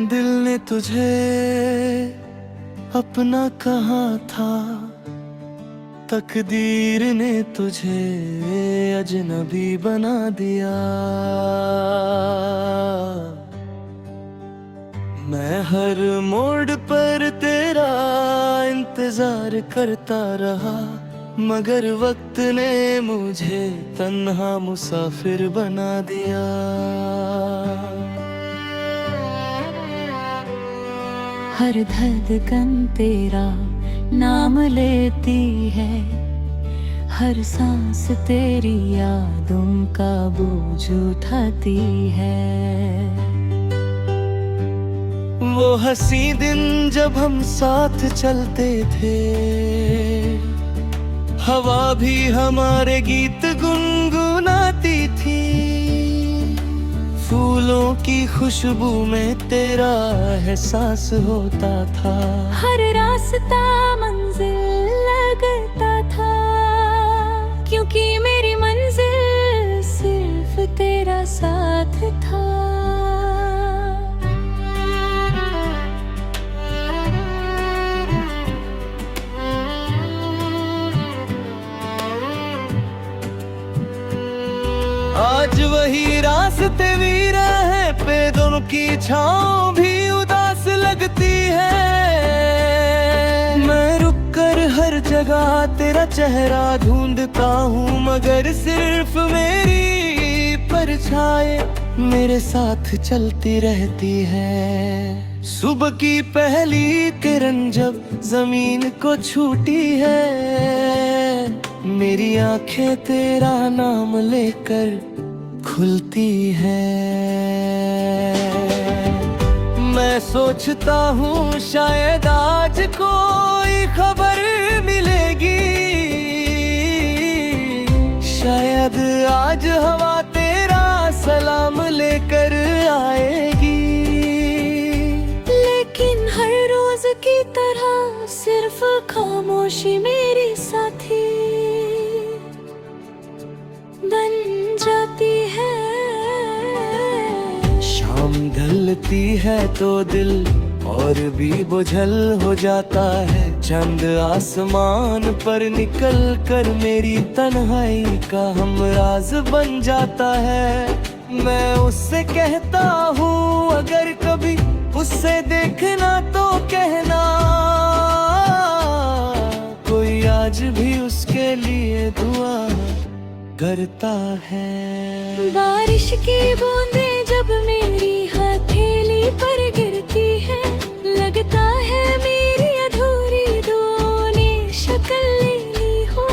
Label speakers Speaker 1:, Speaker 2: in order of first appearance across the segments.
Speaker 1: दिल ने तुझे अपना कहा था, तकदीर ने तुझे अजनबी बना दिया। मैं हर मोड़ पर तेरा इंतजार करता रहा, मगर वक्त ने मुझे तन्हा मुसाफिर बना दिया।
Speaker 2: हर धड़कन तेरा नाम लेती है, हर सांस तेरी यादों का बोझ उठाती है।
Speaker 1: वो हंसी दिन जब हम साथ चलते थे, हवा भी हमारे गीत गुनगुनाती थी। फूलों की खुशबू में तेरा एहसास होता था,
Speaker 2: हर रास्ता मंजिल लगता था, क्योंकि मेरी मंजिल सिर्फ तेरा साथ था।
Speaker 1: आज वही रास्ते भी रहे पे, दोनों की छाँव भी उदास लगती है। मैं रुक कर हर जगह तेरा चेहरा ढूंढता हूँ, मगर सिर्फ मेरी परछाई मेरे साथ चलती रहती है। सुबह की पहली किरण जब जमीन को छूती है, मेरी आंखें तेरा नाम लेकर खुलती है। मैं सोचता हूँ शायद आज कोई खबर मिलेगी, शायद आज हवा तेरा सलाम लेकर आएगी।
Speaker 2: लेकिन हर रोज की तरह सिर्फ खामोशी मेरी साथी बन जाती है।
Speaker 1: शाम ढलती है तो दिल और भी बोझल हो जाता है। चंद आसमान पर निकल कर मेरी तन्हाई का हमराज बन जाता है। मैं उससे कहता हूँ अगर कभी उससे देखना तो कहना, कोई आज भी उसके लिए दुआ करता है।
Speaker 2: बारिश की बूंदें जब मेरी हथेली पर गिरती है, लगता है मेरी अधूरी दो ने शक्ल ले ली हो।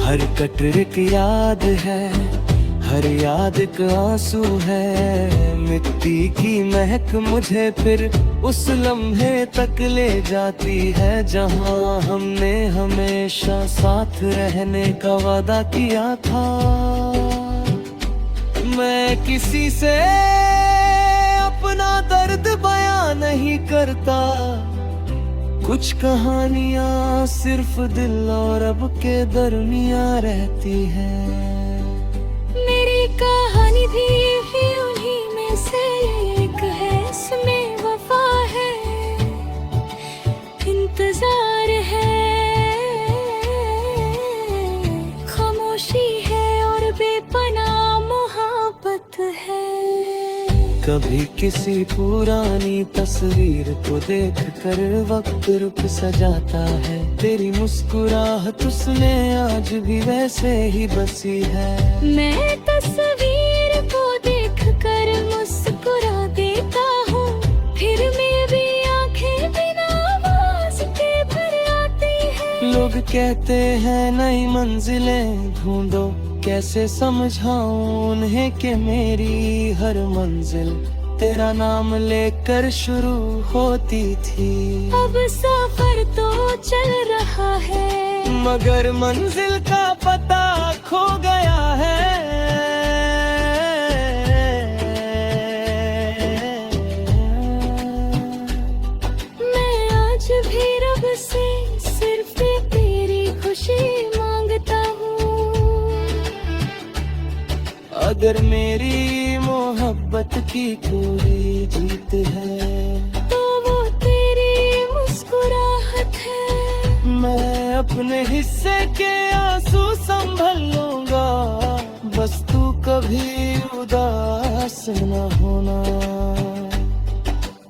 Speaker 1: हर कटरे की याद है, हर याद का आंसू है। मिट्टी की महक मुझे फिर उस लम्हे तक ले जाती है, जहां हमने हमेशा साथ रहने का वादा किया था। मैं किसी से अपना दर्द बयां नहीं करता, कुछ कहानियां सिर्फ दिल और अब के दरमियां रहती हैं।
Speaker 2: मेरी कहानी भी उन्हीं में से एक है, इसमें वफा है, इंतजार है, खामोशी है और बेपनाह मोहब्बत है।
Speaker 1: कभी किसी पुरानी तस्वीर को देख कर वक्त रुक सा जाता है। तेरी मुस्कुराहट उसने आज भी वैसे ही बसी है।
Speaker 2: मैं तस्वीर को देख कर मुस्कुरा देता हूँ, फिर मेरी आंखें बिना आवाज के भर आती है।
Speaker 1: लोग कहते हैं नई मंजिलें ढूंढो, कैसे समझाऊं उन्हें कि मेरी हर मंजिल तेरा नाम लेकर शुरू होती थी।
Speaker 2: अब सफर तो चल रहा है,
Speaker 1: मगर मंजिल का पता खो गया है।
Speaker 2: मैं आज भी रब से सिर्फ तेरी खुशी मांगता हूँ।
Speaker 1: अगर मेरी मोहब्बत की कोई जीत है
Speaker 2: तो वो तेरी मुस्कुराहट है।
Speaker 1: मैं अपने हिस्से के आंसू संभल लूंगा, बस तू कभी उदास न होना।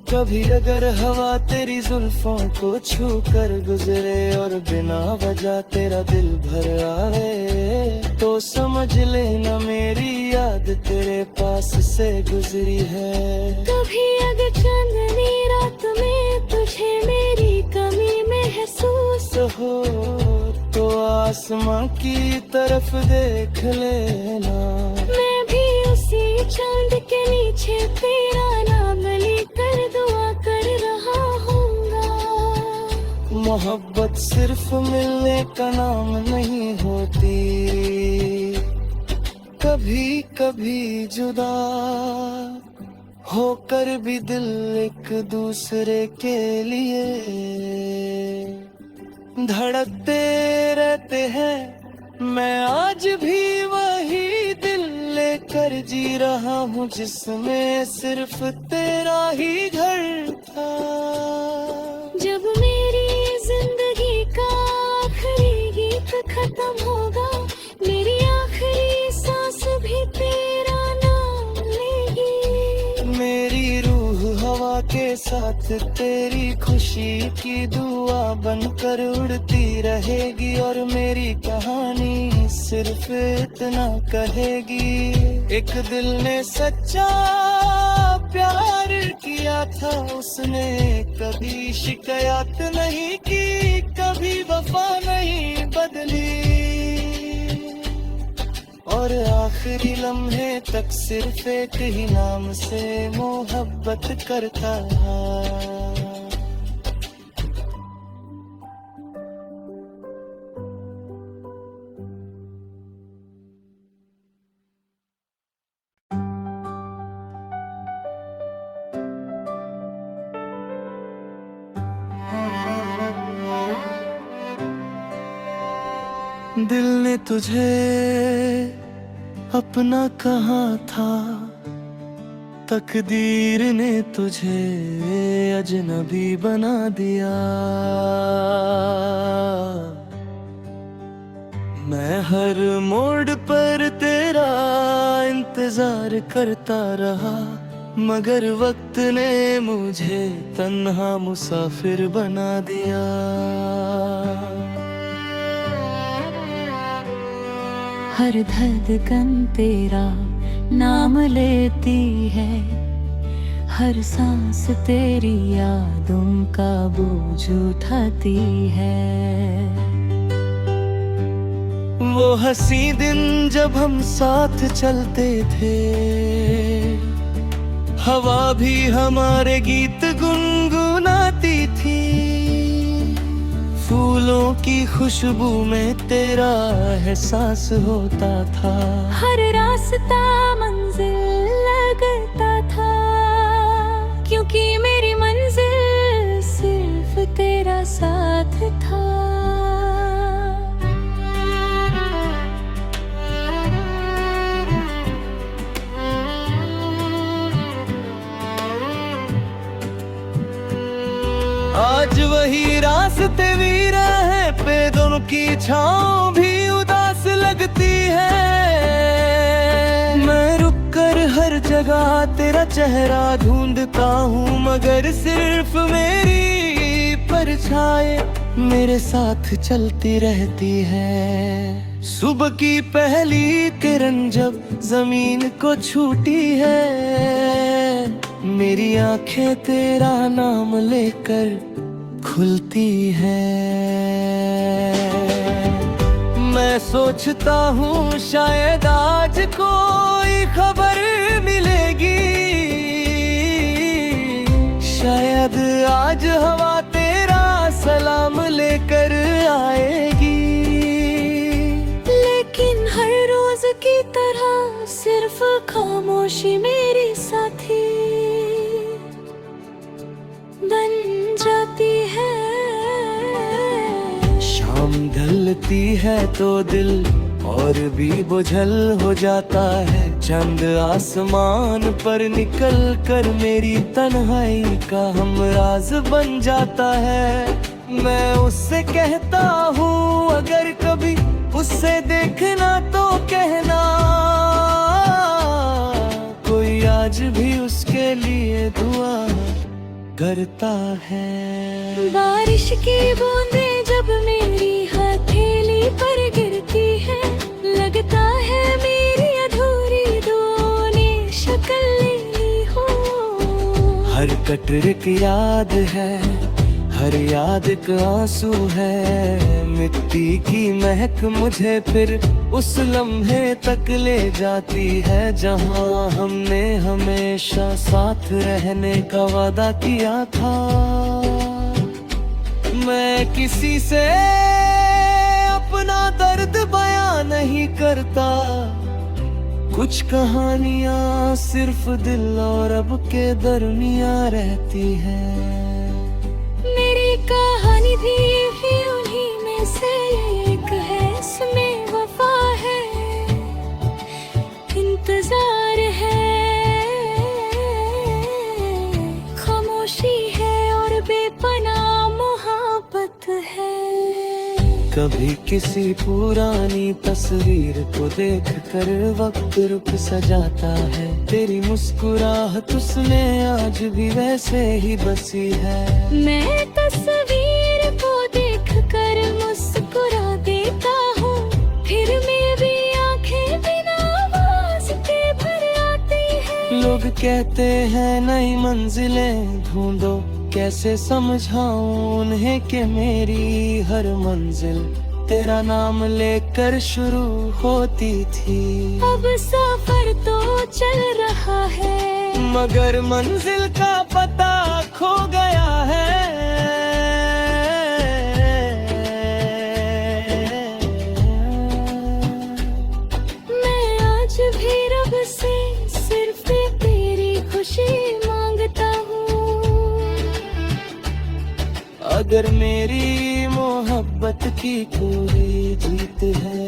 Speaker 1: कभी अगर हवा तेरी जुल्फों को छू कर गुजरे और बिना वजह तेरा दिल भर आए, तो समझ लेना मेरी याद तेरे पास से गुजरी है।
Speaker 2: कभी अगर चांदनी रात में तुझे मेरी कमी महसूस
Speaker 1: हो तो आसमां की तरफ देख लेना।
Speaker 2: मैं भी उसी चांद के नीचे तेरा नाम लेकर दुआ कर रहा हूँगा।
Speaker 1: मोहब्बत सिर्फ मिलने का नाम नहीं होती, कभी कभी जुदा होकर भी दिल एक दूसरे के लिए धड़कते रहते हैं। मैं आज भी वही दिल लेकर जी रहा हूँ जिसमें सिर्फ तेरा ही घर था।
Speaker 2: जब मेरी जिंदगी का आखिरी गीत खत्म होगा, मेरी आखिरी सांस भी तेरा नाम लेगी।
Speaker 1: मेरी रूह हवा के साथ तेरी खुशी की दुआ बनकर उड़ती रहेगी, और मेरी कहानी सिर्फ इतना कहेगी। एक दिल ने सच्चा प्यार किया था, उसने कभी शिकायत नहीं की, कभी वफा नहीं बदली, और आखिरी लम्हे तक सिर्फ एक ही नाम से मोहब्बत करता है। दिल ने तुझे अपना कहा था, तकदीर ने तुझे अजनबी बना दिया। मैं हर मोड़ पर तेरा इंतजार करता रहा, मगर वक्त ने मुझे तन्हा मुसाफिर बना दिया।
Speaker 2: हर धड़कन तेरा नाम लेती है, हर सांस तेरी यादों का बोझ उठाती है।
Speaker 1: वो हंसी दिन जब हम साथ चलते थे, हवा भी हमारे गीत गुनगुनाती थी। फूलों की खुशबू में तेरा एहसास होता था,
Speaker 2: हर रास्ता मंजिल लगता था, क्योंकि मेरी मंजिल सिर्फ तेरा साथ था।
Speaker 1: आज वही रास्ते भी रहे पे, दोनों की छाँव भी उदास लगती है। मैं रुक कर हर जगह तेरा चेहरा ढूंढता हूँ, मगर सिर्फ मेरी परछाई मेरे साथ चलती रहती है। सुबह की पहली किरण जब जमीन को छूती है, मेरी आंखें तेरा नाम लेकर खुलती है। मैं सोचता हूँ शायद आज कोई खबर मिलेगी, शायद आज हवा तेरा सलाम लेकर आएगी।
Speaker 2: लेकिन हर रोज की तरह सिर्फ खामोशी मेरी साथी बन जाती है।
Speaker 1: शाम ढलती है तो दिल और भी बुझल हो जाता है। चंद आसमान पर निकल कर मेरी तन्हाई का हमराज बन जाता है। मैं उससे कहता हूँ अगर कभी उससे देखना तो कहना, कोई आज भी उसके लिए दुआ करता है।
Speaker 2: बारिश की बूंदें जब मेरी हथेली पर गिरती है, लगता है मेरी अधूरी दुआओं ने शक्ल ले ली हो।
Speaker 1: हर कटरे की याद है, हर याद का आंसू है। मिट्टी की महक मुझे फिर उस लम्हे तक ले जाती है जहां हमने हमेशा साथ रहने का वादा किया था। मैं किसी से अपना दर्द बयां नहीं करता, कुछ कहानियां सिर्फ दिल और अब के दरमियां रहती हैं।
Speaker 2: मेरी कहानी भी उन्हीं में से एक है, इसमें वफा है, इंतजार है, खामोशी है और बेपनाह मोहब्बत है।
Speaker 1: कभी किसी पुरानी तस्वीर को देख कर वक्त रुक सा जाता है। तेरी मुस्कुराहट उसने आज भी वैसे ही बसी है।
Speaker 2: मैं तस्वीर को देख कर मुस्कुरा देता हूँ, फिर मेरी आंखें बिना आवाज के भर आती हैं।
Speaker 1: लोग कहते हैं नई मंजिलें ढूंढो, कैसे समझाऊं उन्हें कि मेरी हर मंजिल तेरा नाम लेकर शुरू होती थी।
Speaker 2: अब सफर तो चल रहा है,
Speaker 1: मगर मंजिल का पता खो गया है।
Speaker 2: मैं आज भी रब से सिर्फ तेरी खुशी मांगता हूँ।
Speaker 1: अगर मेरी मोहब्बत की कोई जीत है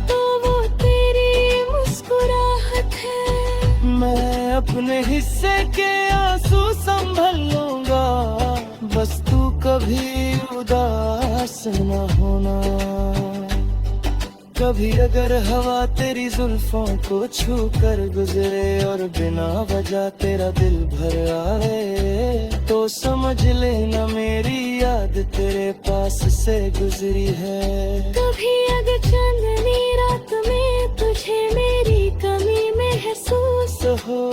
Speaker 2: तो वो तेरी मुस्कुराहट है।
Speaker 1: मैं अपने हिस्से के आंसू संभल लूंगा, बस तू कभी उदास न होना। कभी अगर हवा तेरी जुल्फों को छू कर गुजरे और बिना वजह तेरा दिल भर आए, तो समझ लेना मेरी याद तेरे पास से गुजरी है।
Speaker 2: कभी अगर चांदनी रात में तुझे मेरी कमी महसूस
Speaker 1: हो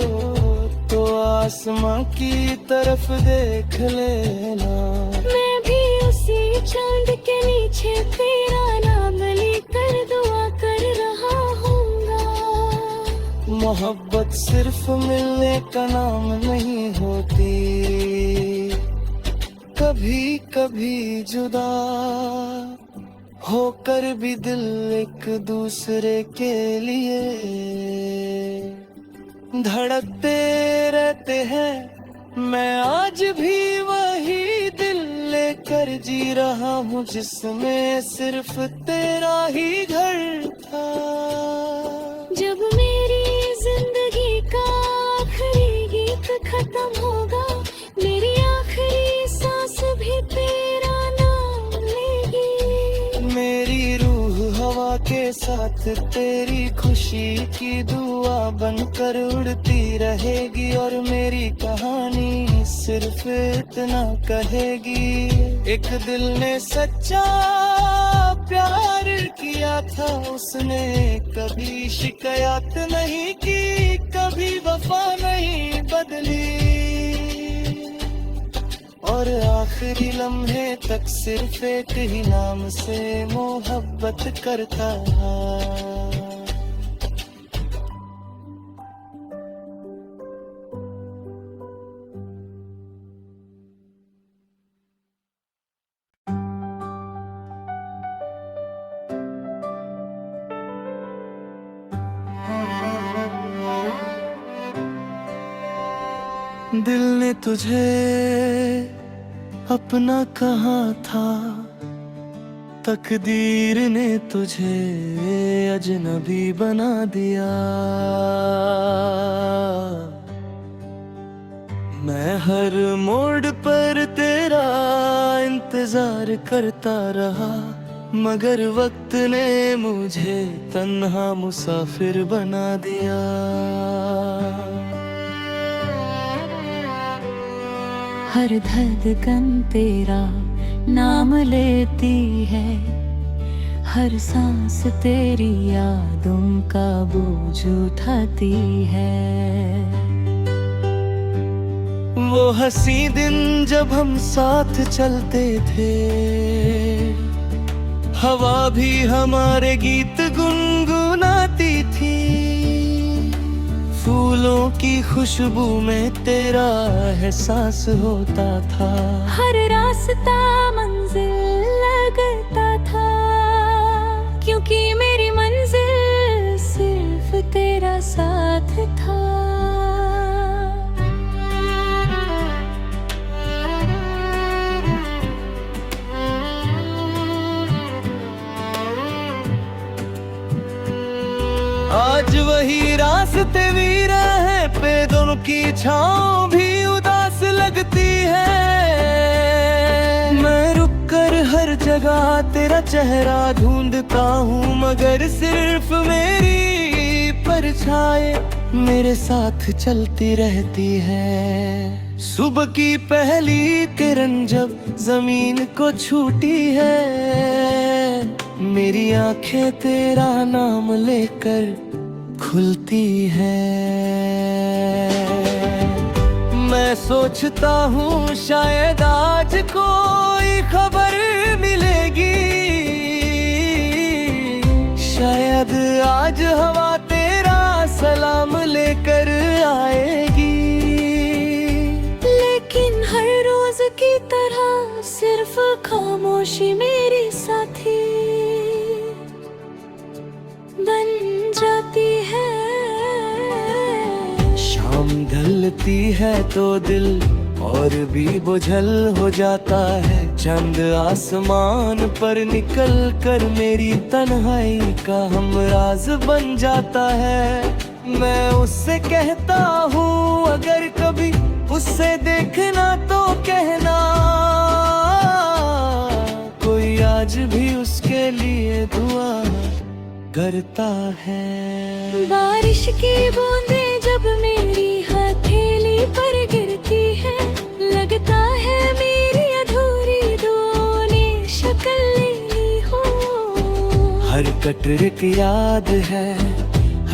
Speaker 1: तो आसमां की तरफ देख लेना।
Speaker 2: मैं भी उसी चांद के नीचे तेरा नाम लेकर दुआ कर रहा हूँगा।
Speaker 1: मोहब्बत सिर्फ मिलने का नाम नहीं होती, कभी कभी जुदा होकर भी दिल एक दूसरे के लिए धड़कते रहते हैं। मैं आज भी वही दिल लेकर जी रहा हूँ जिसमें सिर्फ तेरा ही घर था।
Speaker 2: जब मेरी जिंदगी का आखिरी गीत खत्म होगा, मेरी आखिरी सांस भी तेरा नाम लेगी।
Speaker 1: मेरी रूह हवा के साथ तेरी खुशी की दुआ बनकर उड़ती रहेगी, और मेरी कहानी सिर्फ इतना कहेगी, एक दिल ने सच्चा प्यार किया था, उसने कभी शिकायत नहीं की, कभी वफा नहीं बदली, और आखिरी लम्हे तक सिर्फ एक ही नाम से मोहब्बत करता है। दिल ने तुझे अपना कहा था, तकदीर ने तुझे अजनबी बना दिया। मैं हर मोड़ पर तेरा इंतजार करता रहा, मगर वक्त ने मुझे तन्हा मुसाफिर बना दिया।
Speaker 2: हर धड़कन तेरा नाम लेती है, हर सांस तेरी यादों का बोझ उठाती है।
Speaker 1: वो हंसी दिन जब हम साथ चलते थे, हवा भी हमारे गीत गुनगुनाती थी। फूलों की खुशबू में तेरा एहसास होता था,
Speaker 2: हर रास्ता मंजिल लगता था, क्योंकि मेरी मंजिल सिर्फ तेरा साथ था।
Speaker 1: आज वही रास्ते भी रहे पे, दोनों की छाँव भी उदास लगती है। मैं रुक कर हर जगह तेरा चेहरा ढूंढता हूँ, मगर सिर्फ मेरी परछाई मेरे साथ चलती रहती है। सुबह की पहली किरण जब जमीन को छूती है, मेरी आंखें तेरा नाम लेकर खुलती है। मैं सोचता हूँ शायद आज कोई खबर मिलेगी, शायद आज हवा तेरा सलाम लेकर आएगी।
Speaker 2: लेकिन हर रोज की तरह सिर्फ खामोशी मेरी साथी बन जाती है।
Speaker 1: शाम ढलती है तो दिल और भी बोझल हो जाता है। चंद आसमान पर निकल कर मेरी तन्हाई का हमराज बन जाता है। मैं उससे कहता हूँ अगर कभी उससे देखना तो कहना, कोई आज भी उसके लिए दुआ करता है।
Speaker 2: बारिश की बूंदें जब मेरी हथेली पर गिरती है, लगता है मेरी अधूरी दुआ ने शक्ल ले ली हो।
Speaker 1: हर कटरे की याद है,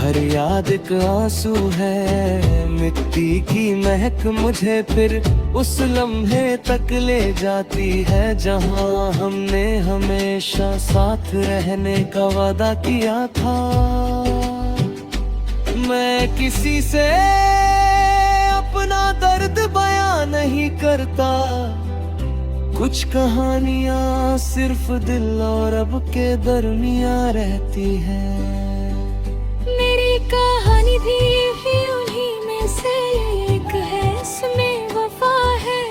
Speaker 1: हर याद का आंसू है। मिट्टी की महक मुझे फिर उस लम्हे तक ले जाती है, जहां हमने हमेशा साथ रहने का वादा किया था। मैं किसी से अपना दर्द बयां नहीं करता, कुछ कहानियां सिर्फ दिल और अब के दरमियां रहती हैं।
Speaker 2: मेरी कहानी भी उन्हीं में से एक है, इसमें वफा है,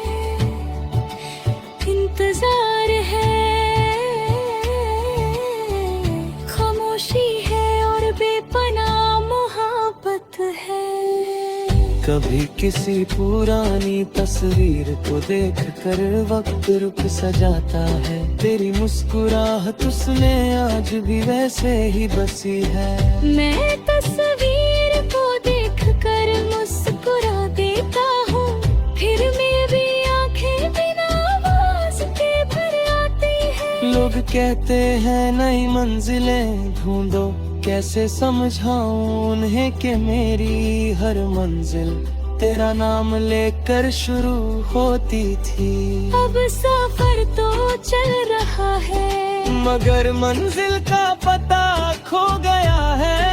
Speaker 2: इंतजार है, खामोशी है और बेपनाह मोहब्बत है।
Speaker 1: कभी किसी पुरानी तस्वीर को देख कर वक्त रुक सा जाता है। तेरी मुस्कुराहट उसमें आज भी वैसे ही बसी है।
Speaker 2: मैं तस्वीर को देख कर मुस्कुरा देता हूँ, फिर मेरी आंखें बिना आवाज के भर आती है।
Speaker 1: लोग कहते हैं नई मंजिलें ढूंढो, कैसे समझाऊं उन्हें कि मेरी हर मंजिल तेरा नाम लेकर शुरू होती थी।
Speaker 2: अब सफर तो चल रहा है,
Speaker 1: मगर मंजिल का पता खो गया है।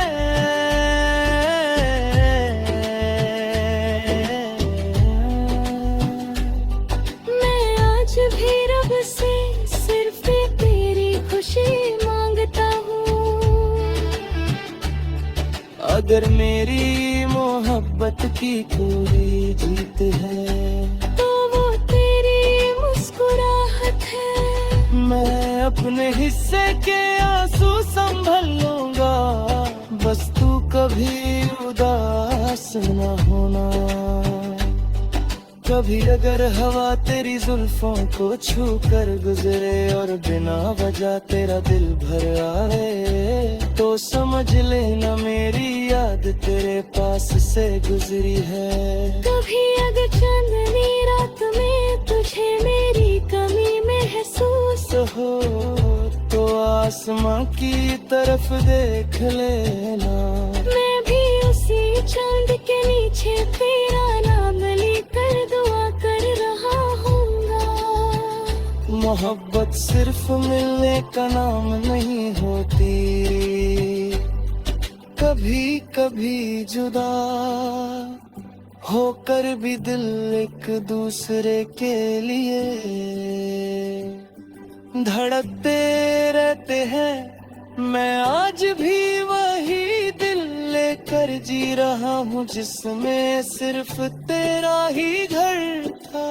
Speaker 2: मैं आज भी रब से सिर्फ तेरी खुशी मांगता हूँ।
Speaker 1: अगर मेरी मोहब्बत की कोई जीत है
Speaker 2: तो वो तेरी मुस्कुराहट है।
Speaker 1: मैं अपने हिस्से के आंसू संभल लूंगा, बस तू कभी उदास न होना। कभी अगर हवा तेरी जुल्फों को छू कर गुजरे और बिना वजह तेरा दिल भर आए, तो समझ लेना मेरी याद तेरे पास से गुजरी है।
Speaker 2: कभी अगर चांदनी रात में तुझे मेरी कमी महसूस
Speaker 1: हो तो आसमां की तरफ देख लेना,
Speaker 2: मैं भी उसी चांद के नीचे तेरा नाम लेकर दुआ कर रहा हूँगा।
Speaker 1: मोहब्बत सिर्फ मिलने का नाम नहीं होती, कभी कभी जुदा होकर भी दिल एक दूसरे के लिए धड़कते रहते हैं। मैं आज भी वही दिल लेकर जी रहा हूँ जिसमें सिर्फ तेरा ही घर था।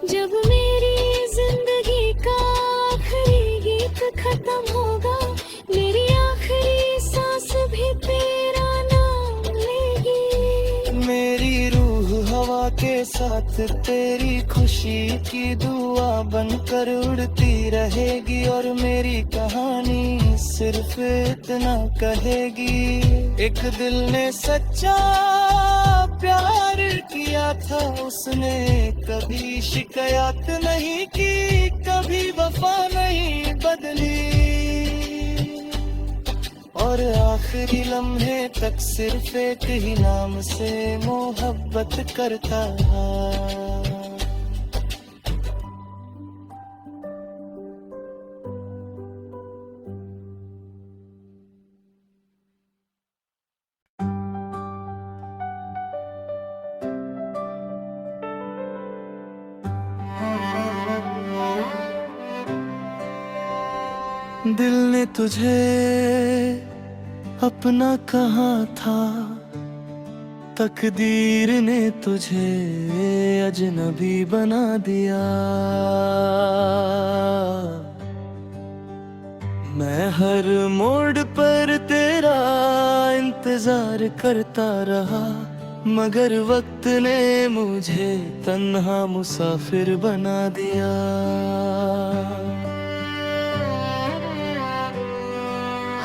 Speaker 2: जब मेरी जिंदगी का आखिरी गीत खत्म होगा, मेरी आखिरी सांस भी तेरा नाम लेगी।
Speaker 1: मेरी रूह हवा के साथ तेरी खुशी की दुआ बनकर उड़ती रहेगी, और मेरी कहानी सिर्फ इतना कहेगी। एक दिल ने सच्चा प्यार किया था, उसने कभी शिकायत नहीं की, कभी वफा नहीं बदली, और आखिरी लम्हे तक सिर्फ एक ही नाम से मोहब्बत करता है। दिल ने तुझे अपना कहा था, तकदीर ने तुझे अजनबी बना दिया। मैं हर मोड़ पर तेरा इंतजार करता रहा, मगर वक्त ने मुझे तन्हा मुसाफिर बना दिया।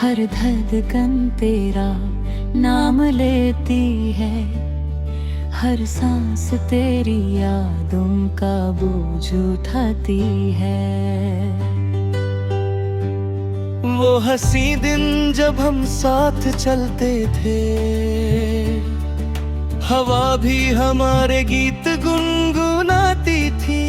Speaker 2: हर धड़कन तेरा नाम लेती है, हर सांस तेरी यादों का बोझ उठाती है।
Speaker 1: वो हंसी दिन जब हम साथ चलते थे, हवा भी हमारे गीत गुनगुनाती थी।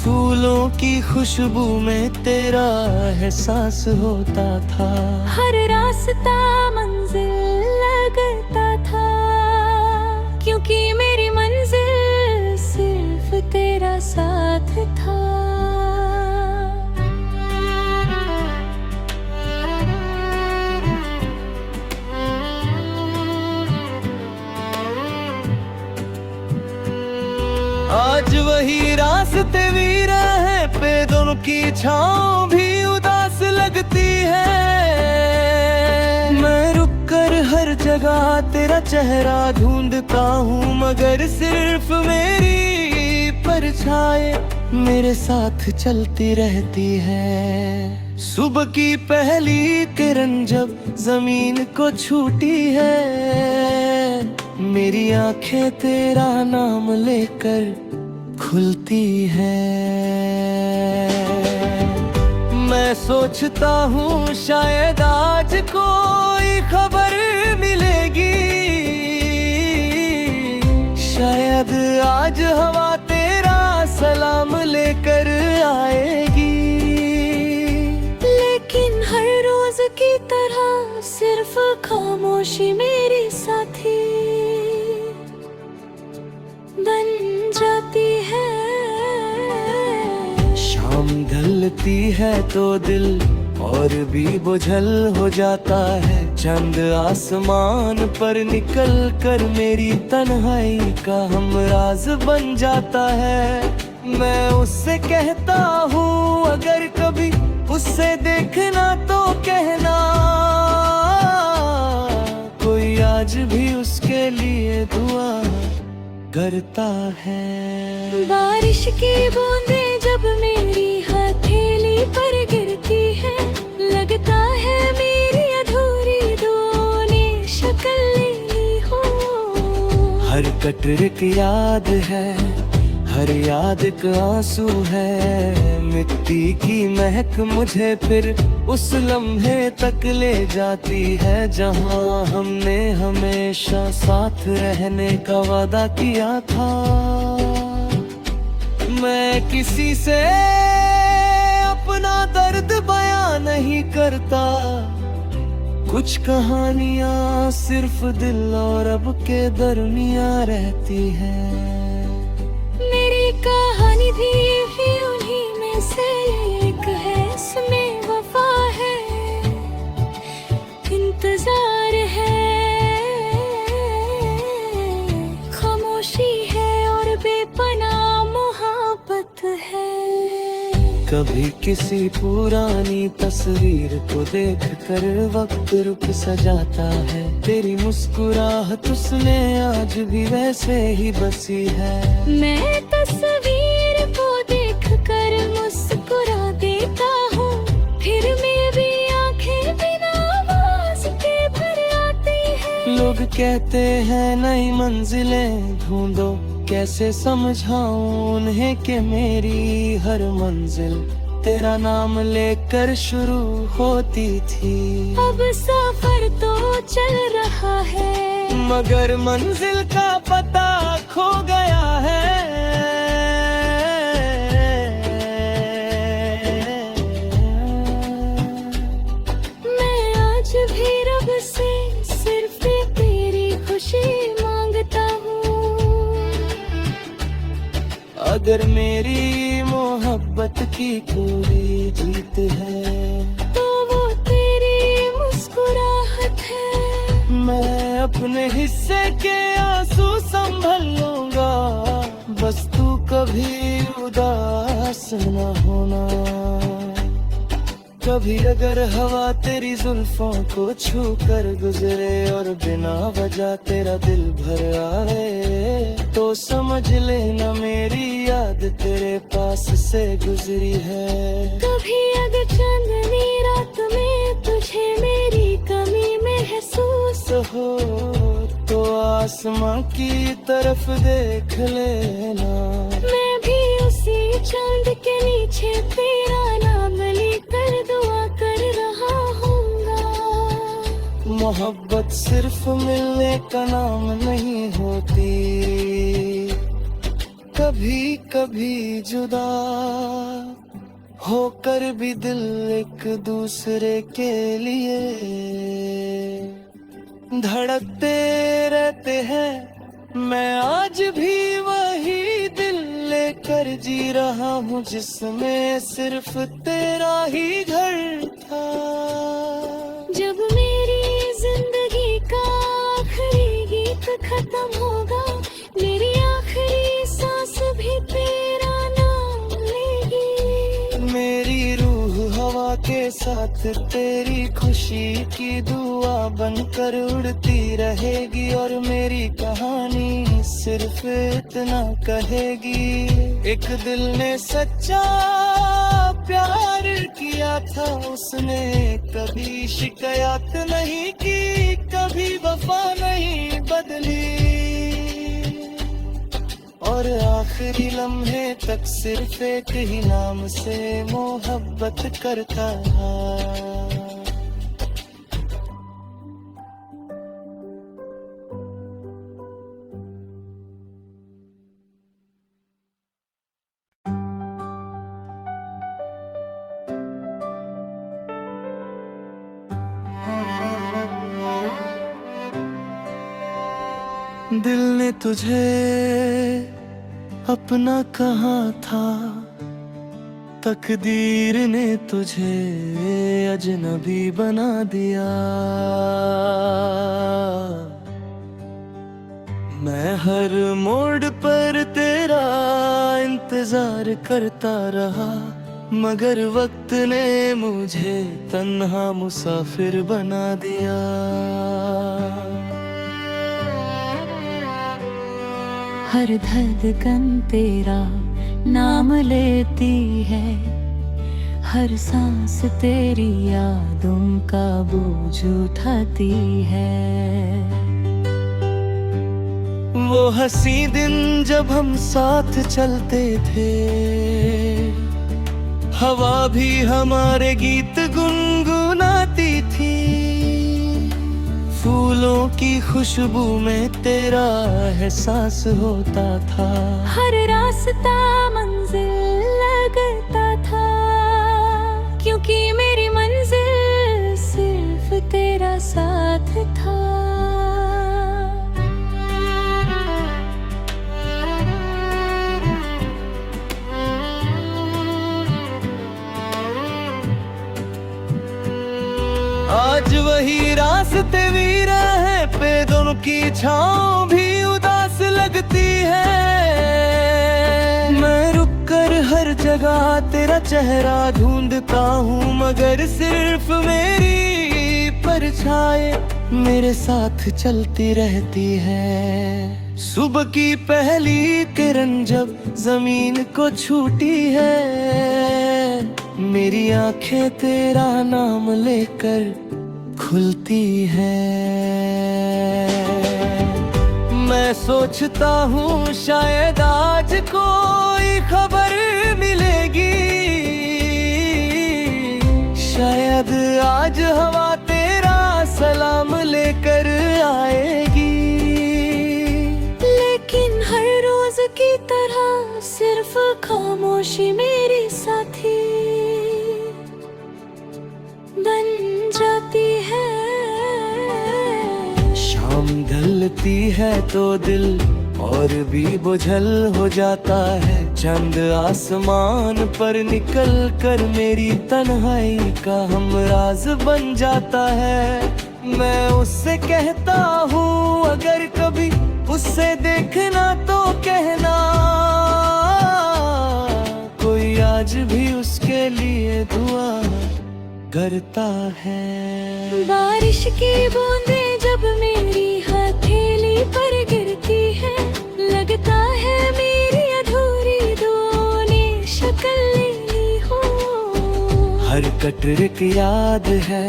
Speaker 1: फूलों की खुशबू में तेरा एहसास होता था,
Speaker 2: हर रास्ता मंजिल लगता था, क्योंकि मेरी मंजिल सिर्फ तेरा साथ था।
Speaker 1: आज वही रास्ते भी रहे पे, दोनों की छाँव भी उदास लगती है। मैं रुक कर हर जगह तेरा चेहरा ढूंढता हूँ, मगर सिर्फ मेरी परछाई मेरे साथ चलती रहती है। सुबह की पहली किरण जब जमीन को छूती है, मेरी आंखें तेरा नाम लेकर खुलती है। मैं सोचता हूँ शायद आज कोई खबर मिलेगी, शायद आज हवा तेरा सलाम लेकर आएगी।
Speaker 2: लेकिन हर रोज की तरह सिर्फ खामोशी मेरी साथी बन जाती है।
Speaker 1: शाम ढलती है तो दिल और भी बुझल हो जाता है, चंद आसमान पर निकल कर मेरी तन्हाई का हमराज बन जाता है। मैं उससे कहता हूँ अगर कभी उससे देखना तो कहना, कोई आज भी उसके लिए दुआ करता है।
Speaker 2: बारिश की बूंदें जब मेरी हथेली पर गिरती है, लगता है मेरी अधूरी दुआओं ने शक्ल ले ली हो।
Speaker 1: हर कटरे की याद है, हर याद का आंसू है, मिट्टी की महक मुझे फिर उस लम्हे तक ले जाती है जहां हमने हमेशा साथ रहने का वादा किया था। मैं किसी से अपना दर्द बयां नहीं करता, कुछ कहानियां सिर्फ दिल और अब के दरमियां रहती हैं।
Speaker 2: मेरी कहानी भी उन्हीं में से एक है, इसमें वफा है, इंतजार है, खामोशी है और बेपनाह मोहब्बत है।
Speaker 1: कभी किसी पुरानी तस्वीर को देख कर वक्त रुक सा जाता है, तेरी मुस्कुराहट उसने आज भी वैसे ही बसी है।
Speaker 2: मैं तस्वीर को देख कर मुस्कुरा देता हूँ, फिर मेरी आंखें बिना आवाज के भर आती है।
Speaker 1: लोग कहते हैं नई मंजिलें ढूंढो, कैसे समझाऊं उन्हें कि मेरी हर मंजिल तेरा नाम लेकर शुरू होती थी।
Speaker 2: अब सफर तो चल रहा है,
Speaker 1: मगर मंजिल का पता खो गया है।
Speaker 2: मैं आज भी रब से सिर्फ तेरी खुशी मांगता हूँ।
Speaker 1: अगर मेरी मोहब्बत की कोई जीत है
Speaker 2: तो वो तेरी मुस्कुराहट है।
Speaker 1: मैं अपने हिस्से के आंसू संभल लूंगा, बस तू कभी उदास न होना। कभी अगर हवा तेरी जुल्फों को छू कर गुजरे और बिना वजह तेरा दिल भर आए, तो समझ लेना मेरी याद तेरे पास से गुजरी है।
Speaker 2: कभी अगर चांदनी रात में तुझे मेरी कमी महसूस
Speaker 1: हो तो आसमां की तरफ देख लेना,
Speaker 2: मैं भी उसी चांद के नीचे तेरा नाम लेकर दुआ कर रहा हूँगा।
Speaker 1: मोहब्बत सिर्फ मिलने का नाम नहीं होती, कभी कभी जुदा होकर भी दिल एक दूसरे के लिए धड़कते रहते हैं। मैं आज भी वही दिल लेकर जी रहा हूँ जिसमें सिर्फ तेरा ही घर था।
Speaker 2: जब मेरी जिंदगी का आखिरी गीत खत्म होगा, मेरी आखिरी सांस भी तेरा नाम लेगी।
Speaker 1: मेरी रूह हवा के साथ तेरी खुशी की दुआ बनकर उड़ती रहेगी, और मेरी कहानी सिर्फ इतना कहेगी, एक दिल ने सच्चा प्यार किया था, उसने कभी शिकायत नहीं की, कभी वफा नहीं बदली, और आखिरी लम्हे तक सिर्फ एक ही नाम से मोहब्बत करता है। दिल ने तुझे अपना कहा था, तकदीर ने तुझे अजनबी बना दिया। मैं हर मोड़ पर तेरे तेरा इंतजार करता रहा, मगर वक्त ने मुझे तन्हा मुसाफिर बना दिया।
Speaker 2: हर धड़कन तेरा नाम लेती है, हर सांस तेरी यादों का बोझ उठाती है।
Speaker 1: वो हंसी दिन जब हम साथ चलते थे, हवा भी हमारे गीत गुनगुनाती थी। फूलों की खुशबू में तेरा एहसास होता था,
Speaker 2: हर रास्ता मंजिल लगता था, क्योंकि मेरी मंजिल सिर्फ तेरा साथ था।
Speaker 1: आज वही रास्ते भी रहे पे, दोनों की छाँव भी उदास लगती है। मैं रुक कर हर जगह तेरा चेहरा ढूंढता हूँ, मगर सिर्फ मेरी परछाई मेरे साथ चलती रहती है। सुबह की पहली किरण जब जमीन को छूती है, मेरी आंखें तेरा नाम लेकर खुलती है। मैं सोचता हूँ शायद आज कोई खबर मिलेगी, शायद आज हवा तेरा सलाम लेकर आएगी।
Speaker 2: लेकिन हर रोज की तरह सिर्फ खामोशी मेरी साथी बन जाती है।
Speaker 1: शाम ढलती है तो दिल और भी बुझल हो जाता है। चंद आसमान पर निकल कर मेरी तन्हाई का हमराज बन जाता है। मैं उससे कहता हूँ अगर कभी उससे देखना तो कहना, कोई आज भी उसके लिए दुआ करता है।
Speaker 2: बारिश की बूंदें जब मेरी हथेली पर गिरती है, लगता है मेरी अधूरी दुआओं ने शक्ल ले ली हो।
Speaker 1: हर कटरे की याद है,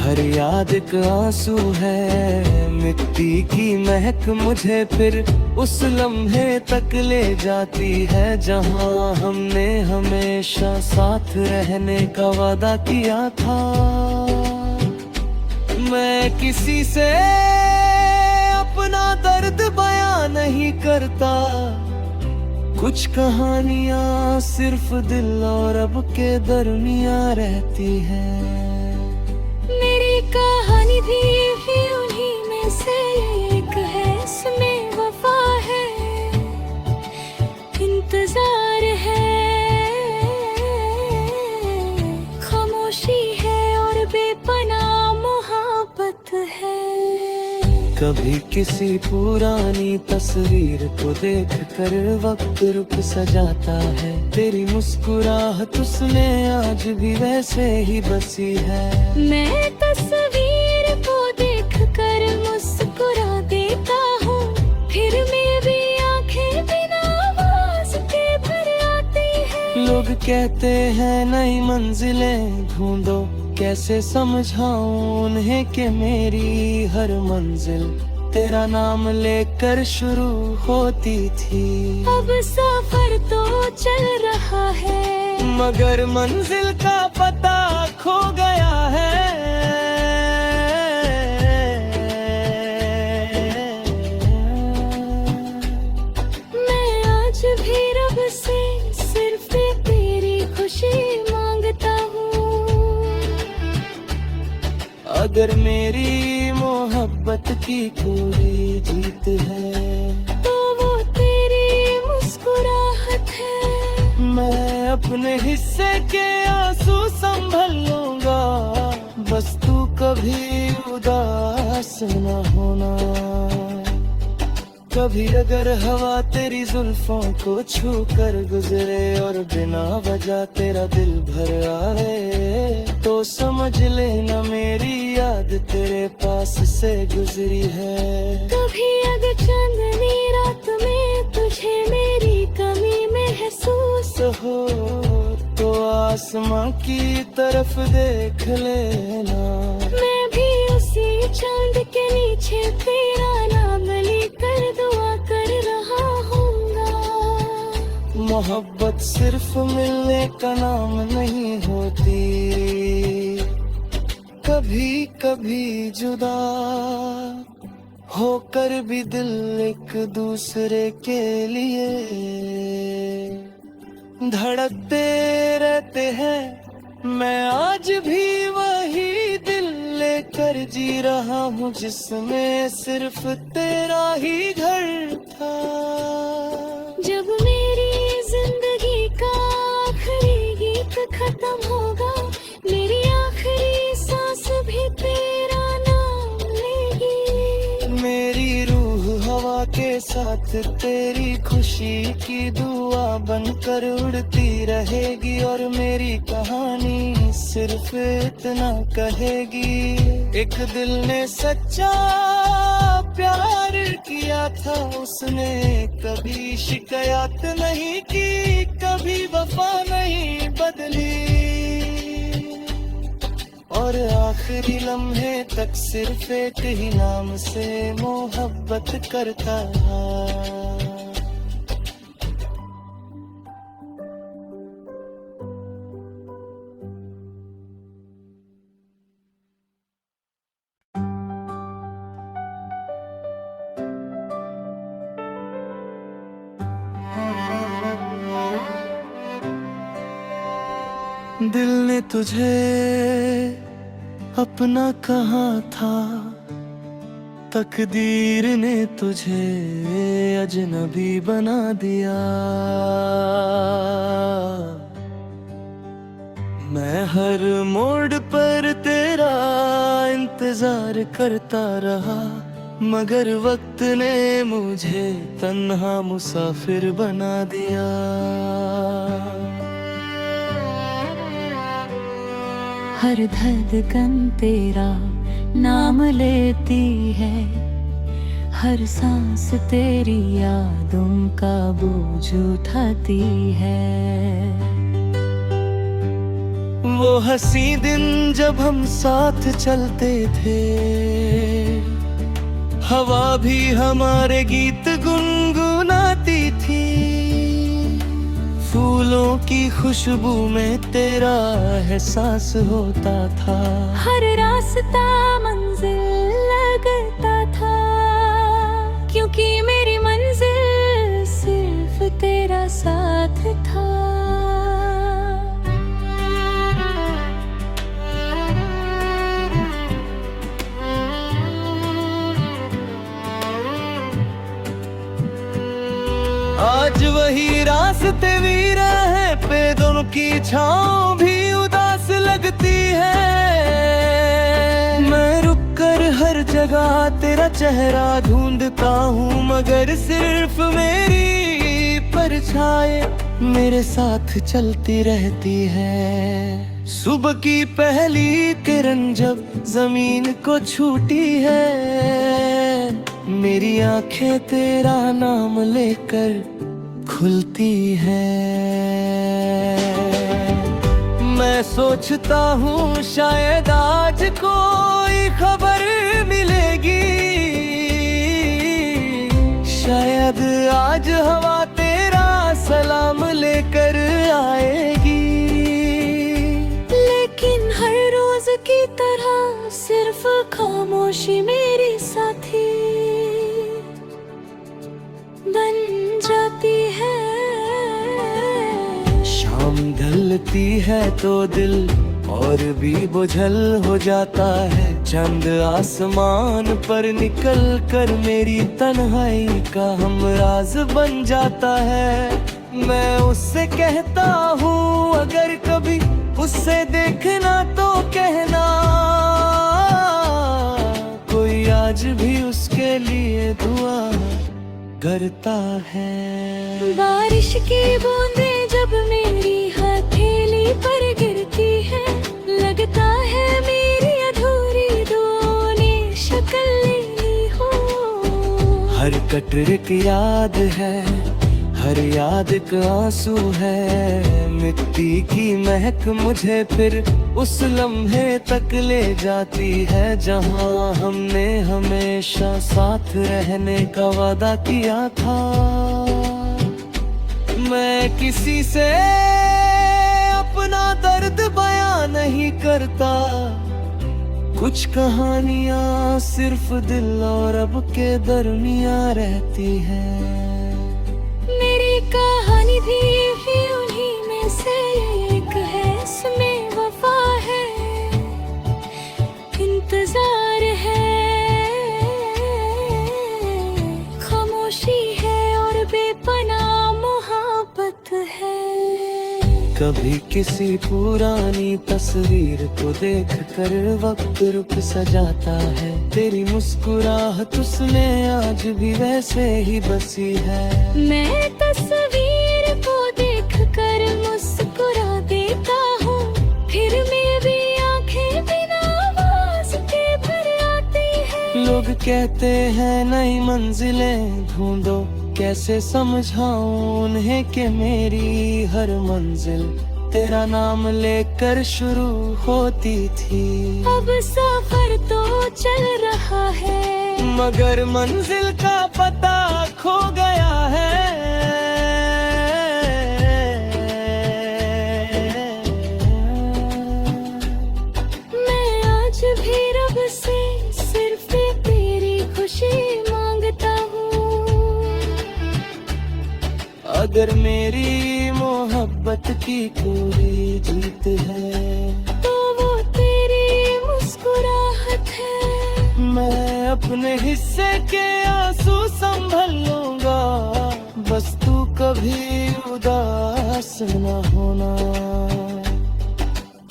Speaker 1: हर याद का आंसू है। मिट्टी की महक मुझे फिर उस लम्हे तक ले जाती है जहां हमने हमेशा साथ रहने का वादा किया था। मैं किसी से अपना दर्द बयां नहीं करता, कुछ कहानियां सिर्फ दिल और अब के दरमियां रहती हैं।
Speaker 2: मेरी कहानी भी उन्हीं में से एक है, इसमें वफा है, इंतजार है, खामोशी है और बेपनाह मोहब्बत है।
Speaker 1: कभी किसी पुरानी तस्वीर को देख कर वक्त रुक सा जाता है। तेरी मुस्कुराहट उसमें आज भी वैसे ही बसी है।
Speaker 2: मैं तस्वीर को देख कर मुस्कुरा देता हूँ, फिर मेरी आंखें बिना आवाज के भर आती है।
Speaker 1: लोग कहते हैं नई मंजिलें ढूंढो, कैसे समझाऊं उन्हें कि मेरी हर मंजिल तेरा नाम लेकर शुरू होती थी।
Speaker 2: अब सफर तो चल रहा है,
Speaker 1: मगर मंजिल का पता खो गया है।
Speaker 2: मैं आज भी रब से सिर्फ तेरी खुशी मांगता हूँ।
Speaker 1: अगर मेरी मोहब्बत की कोई जीत है
Speaker 2: तो वो तेरी मुस्कुराहट है।
Speaker 1: मैं अपने हिस्से के आंसू संभल लूंगा, बस तू कभी उदास न होना। कभी अगर हवा तेरी जुल्फों को छू कर गुजरे और बिना वजह तेरा दिल भर आए, तो समझ लेना मेरी याद तेरे पास से गुजरी है।
Speaker 2: कभी अगर चांदनी रात में तुझे मेरी कमी महसूस
Speaker 1: हो तो आसमां की तरफ देख लेना,
Speaker 2: मैं भी उसी चांद के नीचे तेरा नाम लेकर दुआ कर रहा हूँगा।
Speaker 1: मोहब्बत सिर्फ मिलने का नाम नहीं होती, कभी कभी जुदा होकर भी दिल एक दूसरे के लिए धड़कते रहते हैं। मैं आज भी वही दिल लेकर जी रहा हूँ जिसमें सिर्फ तेरा ही घर था।
Speaker 2: जब मेरी जिंदगी का आखिरी गीत खत्म होगा, मेरी आखिरी सांस भी तेरा नाम लेगी।
Speaker 1: मेरी रूह हवा के साथ तेरी खुशी की दुआ बनकर उड़ती रहेगी, और मेरी कहानी सिर्फ इतना कहेगी। एक दिल ने सच्चा प्यार किया था, उसने कभी शिकायत नहीं की, कभी वफा नहीं बदली, और आखिरी लम्हे तक सिर्फ एक ही नाम से मोहब्बत करता रहा। दिल ने तुझे अपना कहा था, तकदीर ने तुझे अजनबी बना दिया। मैं हर मोड़ पर तेरा इंतजार करता रहा, मगर वक्त ने मुझे तन्हा मुसाफिर बना दिया।
Speaker 2: हर धड़कन तेरा नाम लेती है, हर सांस तेरी यादों का बोझ उठाती है।
Speaker 1: वो हंसी दिन जब हम साथ चलते थे, हवा भी हमारे गीत गुनगुनाती थी। फूलों की खुशबू में तेरा एहसास होता था,
Speaker 2: हर रास्ता मंजिल लगता था, क्योंकि मेरी मंजिल सिर्फ तेरा साथ था।
Speaker 1: आज वही रास्ते भी रहे पे, दोनों की छाँव भी उदास लगती है। मैं रुक कर हर जगह तेरा चेहरा ढूंढता हूँ, मगर सिर्फ मेरी परछाई मेरे साथ चलती रहती है। सुबह की पहली किरण जब जमीन को छूती है, मेरी आंखें तेरा नाम लेकर खुलती है। मैं सोचता हूँ शायद आज कोई खबर मिलेगी, शायद आज हवा तेरा सलाम लेकर आएगी।
Speaker 2: लेकिन हर रोज की तरह सिर्फ खामोशी मेरी साथी बन जाती है।
Speaker 1: शाम ढलती है तो दिल और भी बुझल हो जाता है, चंद आसमान पर निकल कर मेरी तन्हाई का हमराज बन जाता है। मैं उससे कहता हूँ अगर कभी उससे देखना तो कहना, कोई आज भी उसके लिए दुआ करता है।
Speaker 2: बारिश की बूंदें जब मेरी हथेली पर गिरती है, लगता है मेरी अधूरी दुआओं ने शक्ल ले ली हो।
Speaker 1: हर कटरे की याद है, हर याद का आंसू है। मिट्टी की महक मुझे फिर उस लम्हे तक ले जाती है जहां हमने हमेशा साथ रहने का वादा किया था। मैं किसी से अपना दर्द बयां नहीं करता, कुछ कहानियां सिर्फ दिल और अब के दरमियां रहती हैं।
Speaker 2: मेरी कहानी भी उन्हीं में से एक है, इसमें वफा है, इंतजार है, खामोशी है और बेपनाह मोहब्बत है।
Speaker 1: कभी किसी पुरानी तस्वीर को देख कर वक्त रुक सा जाता है। तेरी मुस्कुराहट उसमें आज भी वैसे ही बसी है।
Speaker 2: मैं तस्वीर को देख कर मुस्कुरा देता हूँ, फिर मेरी आंखें बिना आवाज के भर आती है।
Speaker 1: लोग कहते हैं नई मंजिलें ढूंढो, कैसे समझाऊं उन्हें कि मेरी हर मंजिल तेरा नाम लेकर शुरू होती थी।
Speaker 2: अब सफर तो चल रहा है,
Speaker 1: मगर मंजिल का पता खो गया है।
Speaker 2: मैं आज भी रब से सिर्फ तेरी खुशी मांगता हूँ।
Speaker 1: अगर मेरी मोहब्बत की कोई जीत है
Speaker 2: तो वो तेरी मुस्कुराहट है।
Speaker 1: मैं अपने हिस्से के आंसू संभल लूंगा, बस तू कभी उदास न होना।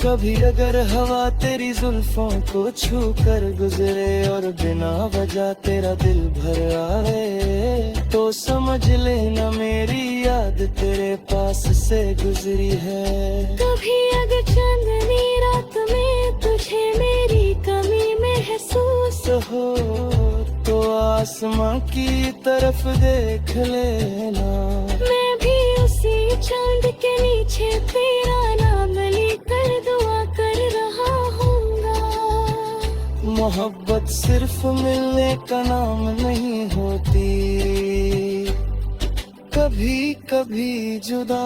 Speaker 1: कभी अगर हवा तेरी जुल्फों को छू कर गुजरे और बिना वजह तेरा दिल भर आए, तो समझ लेना मेरी याद तेरे पास से गुजरी है।
Speaker 2: कभी अगर चांदनी रात में तुझे मेरी कमी महसूस
Speaker 1: हो तो आसमां की तरफ देख लेना।
Speaker 2: मैं भी उसी चांद के नीचे तेरा नाम लेकर दुआ कर रहा हूँगा।
Speaker 1: मोहब्बत सिर्फ मिलने का नाम नहीं होती, कभी कभी जुदा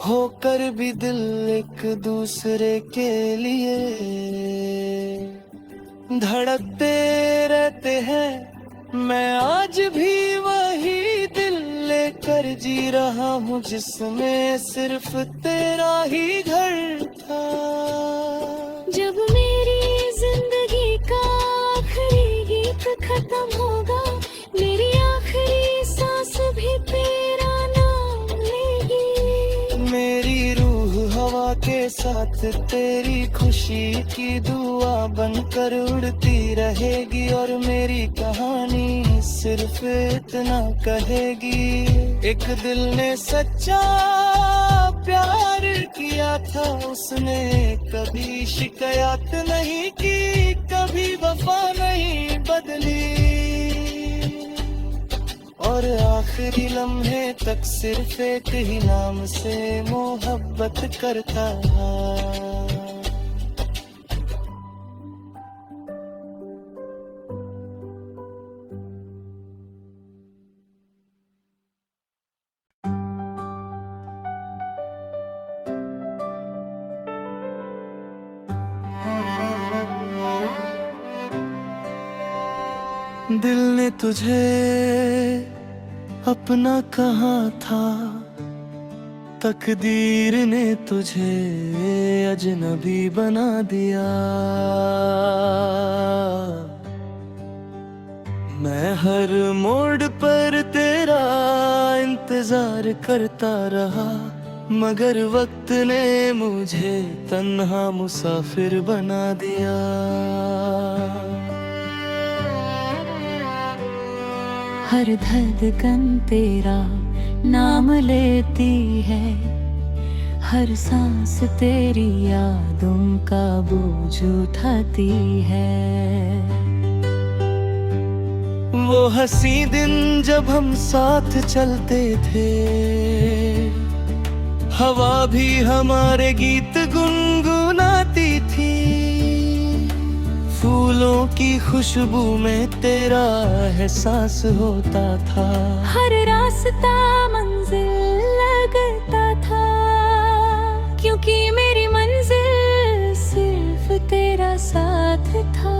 Speaker 1: होकर भी दिल एक दूसरे के लिए धड़कते रहते हैं। मैं आज भी वही दिल लेकर जी रहा हूँ जिसमें सिर्फ तेरा ही घर था।
Speaker 2: जब मेरी जिंदगी का आखिरी गीत खत्म होगा, मेरी आखिरी सांस भी तेरा नाम लेगी।
Speaker 1: मेरी रूह हवा के साथ तेरी खुशी की दुआ बनकर उड़ती रहेगी, और मेरी कहानी सिर्फ इतना कहेगी। एक दिल ने सच्चा प्यार किया था, उसने कभी शिकायत नहीं की, कभी वफा नहीं बदली, और आखिरी लम्हे तक सिर्फ एक ही नाम से मोहब्बत करता। दिल ने तुझे अपना कहा था, तकदीर ने तुझे अजनबी बना दिया। मैं हर मोड़ पर तेरा इंतजार करता रहा, मगर वक्त ने मुझे तन्हा मुसाफिर बना दिया।
Speaker 2: हर धड़कन तेरा नाम लेती है, हर सांस तेरी यादों का बोझ उठाती है।
Speaker 1: वो हंसी दिन जब हम साथ चलते थे, हवा भी हमारे गीत गुनगुनाती थी। फूलों की खुशबू में तेरा एहसास होता था,
Speaker 2: हर रास्ता मंजिल लगता था, क्योंकि मेरी मंजिल सिर्फ तेरा साथ था।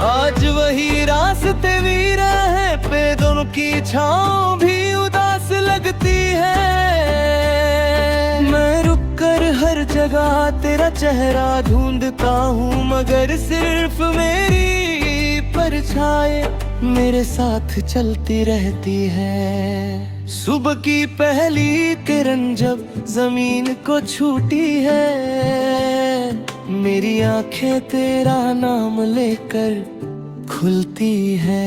Speaker 1: आज वही रास्ते भी रहे पे, दोनों की छाँव भी उदास लगती है। मैं रुक कर हर जगह तेरा चेहरा ढूंढता हूँ, मगर सिर्फ मेरी परछाई मेरे साथ चलती रहती है। सुबह की पहली किरण जब जमीन को छूती है, मेरी आंखें तेरा नाम लेकर खुलती है।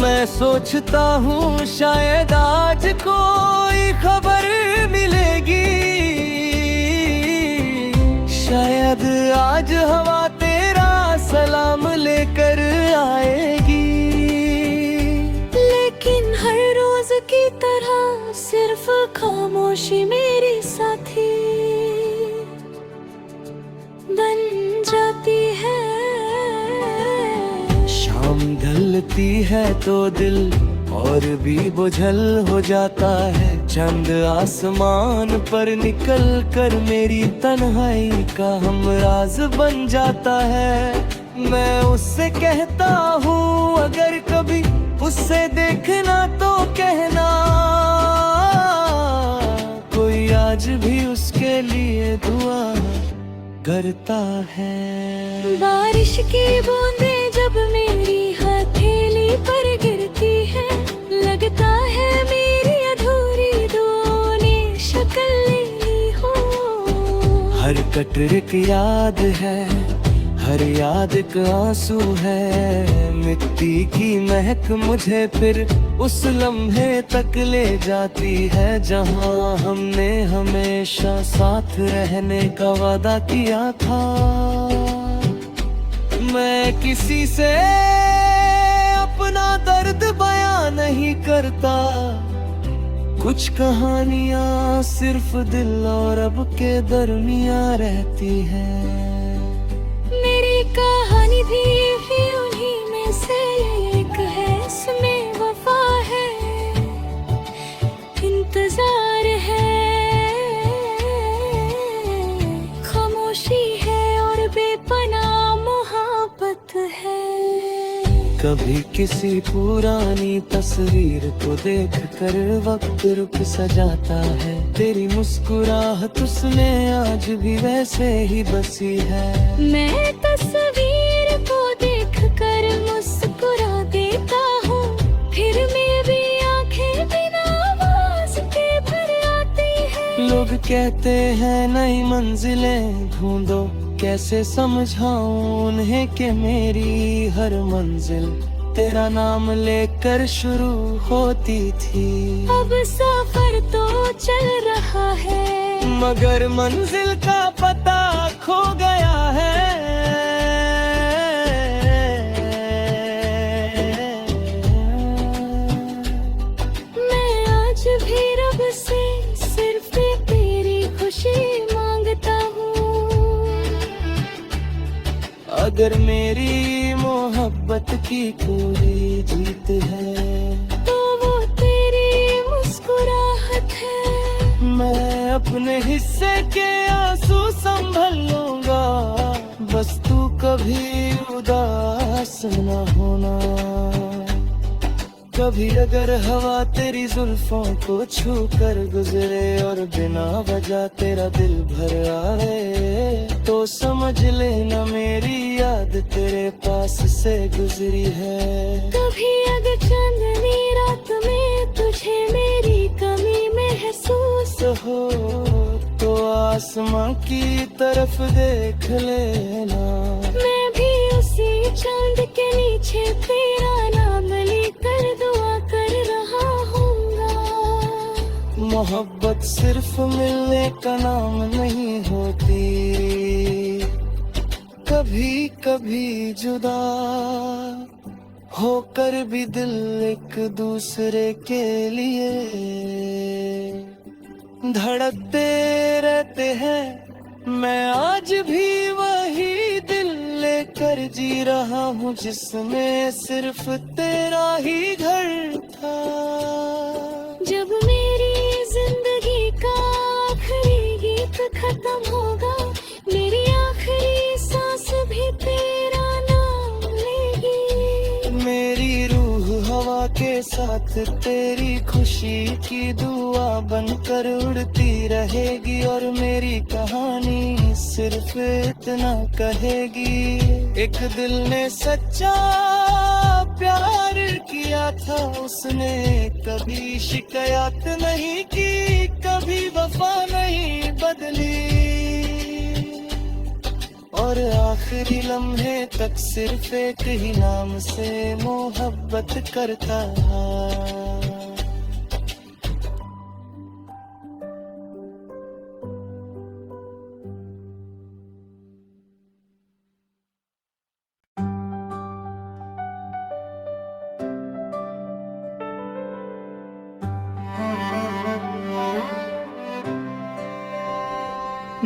Speaker 1: मैं सोचता हूँ शायद आज कोई खबर मिलेगी, शायद आज हवा तेरा सलाम लेकर आएगी।
Speaker 2: लेकिन हर रोज की तरह सिर्फ खामोशी मेरी साथी बन जाती है।
Speaker 1: शाम ढलती है तो दिल और भी बोझल हो जाता है। चंद आसमान पर निकल कर मेरी तन्हाई का हमराज बन जाता है। मैं उससे कहता हूँ अगर कभी उससे देखना तो कहना, कोई आज भी उसके लिए दुआ करता है।
Speaker 2: बारिश की बूंदें जब मेरी हथेली पर गिरती है, लगता है मेरी अधूरी दुआओं ने शक्ल ले ली हो।
Speaker 1: हर कटरे की याद है, हर याद का आंसू है। मिट्टी की महक मुझे फिर उस लम्हे तक ले जाती है, जहां हमने हमेशा साथ रहने का वादा किया था। मैं किसी से अपना दर्द बयां नहीं करता, कुछ कहानियां सिर्फ दिल और अब के दरमियां रहती हैं।
Speaker 2: मेरी कहानी भी उन्हीं में से एक है, इसमें वफा है, इंतजार है, खामोशी है और बेपनाह मोहब्बत है।
Speaker 1: कभी किसी पुरानी तस्वीर को देख कर वक्त रुक सा जाता है। तेरी मुस्कुराहट उसने आज भी वैसे ही बसी है।
Speaker 2: मैं तस्वीर को देख कर मुस्कुरा देता हूँ, फिर मेरी आंखें बिना आवाज के भर आती है।
Speaker 1: लोग कहते हैं नई मंजिलें ढूंढो, कैसे समझाऊं उन्हें कि मेरी हर मंजिल तेरा नाम लेकर शुरू होती थी।
Speaker 2: अब सफर तो चल रहा है,
Speaker 1: मगर मंजिल का पता खो गया है।
Speaker 2: मैं आज भी रब से सिर्फ तेरी खुशी मांगता हूँ।
Speaker 1: अगर मेरी मोहब्बत की कोई जीत है
Speaker 2: तो वो तेरी मुस्कुराहट है।
Speaker 1: मैं अपने हिस्से के आंसू संभल लूंगा, बस तू कभी उदास न होना। कभी अगर हवा तेरी जुल्फों को छू कर गुजरे और बिना वजह तेरा दिल भर आए, तो समझ लेना मेरी याद तेरे पास से गुजरी है।
Speaker 2: कभी अगर चांदनी रात में तुझे मेरी कमी महसूस
Speaker 1: हो तो आसमां की तरफ देख लेना।
Speaker 2: मैं भी उसी चांद के नीचे तेरा नाम लेकर दुआ कर रहा हूँगा।
Speaker 1: मोहब्बत सिर्फ मिलने का नाम नहीं होती, कभी कभी जुदा होकर भी दिल एक दूसरे के लिए धड़कते रहते हैं। मैं आज भी वही दिल लेकर जी रहा हूँ जिसमें सिर्फ तेरा ही घर था।
Speaker 2: जब मेरी जिंदगी का आखिरी गीत खत्म होगा, मेरी आखिरी सांस भी तेरा नाम लेगी।
Speaker 1: मेरी रूह हवा के साथ तेरी खुशी की दुआ बनकर उड़ती रहेगी, और मेरी कहानी सिर्फ इतना कहेगी। एक दिल ने सच्चा प्यार किया था, उसने कभी शिकायत नहीं की, कभी वफा नहीं बदली, और आखिरी लम्हे तक सिर्फ एक ही नाम से मोहब्बत करता।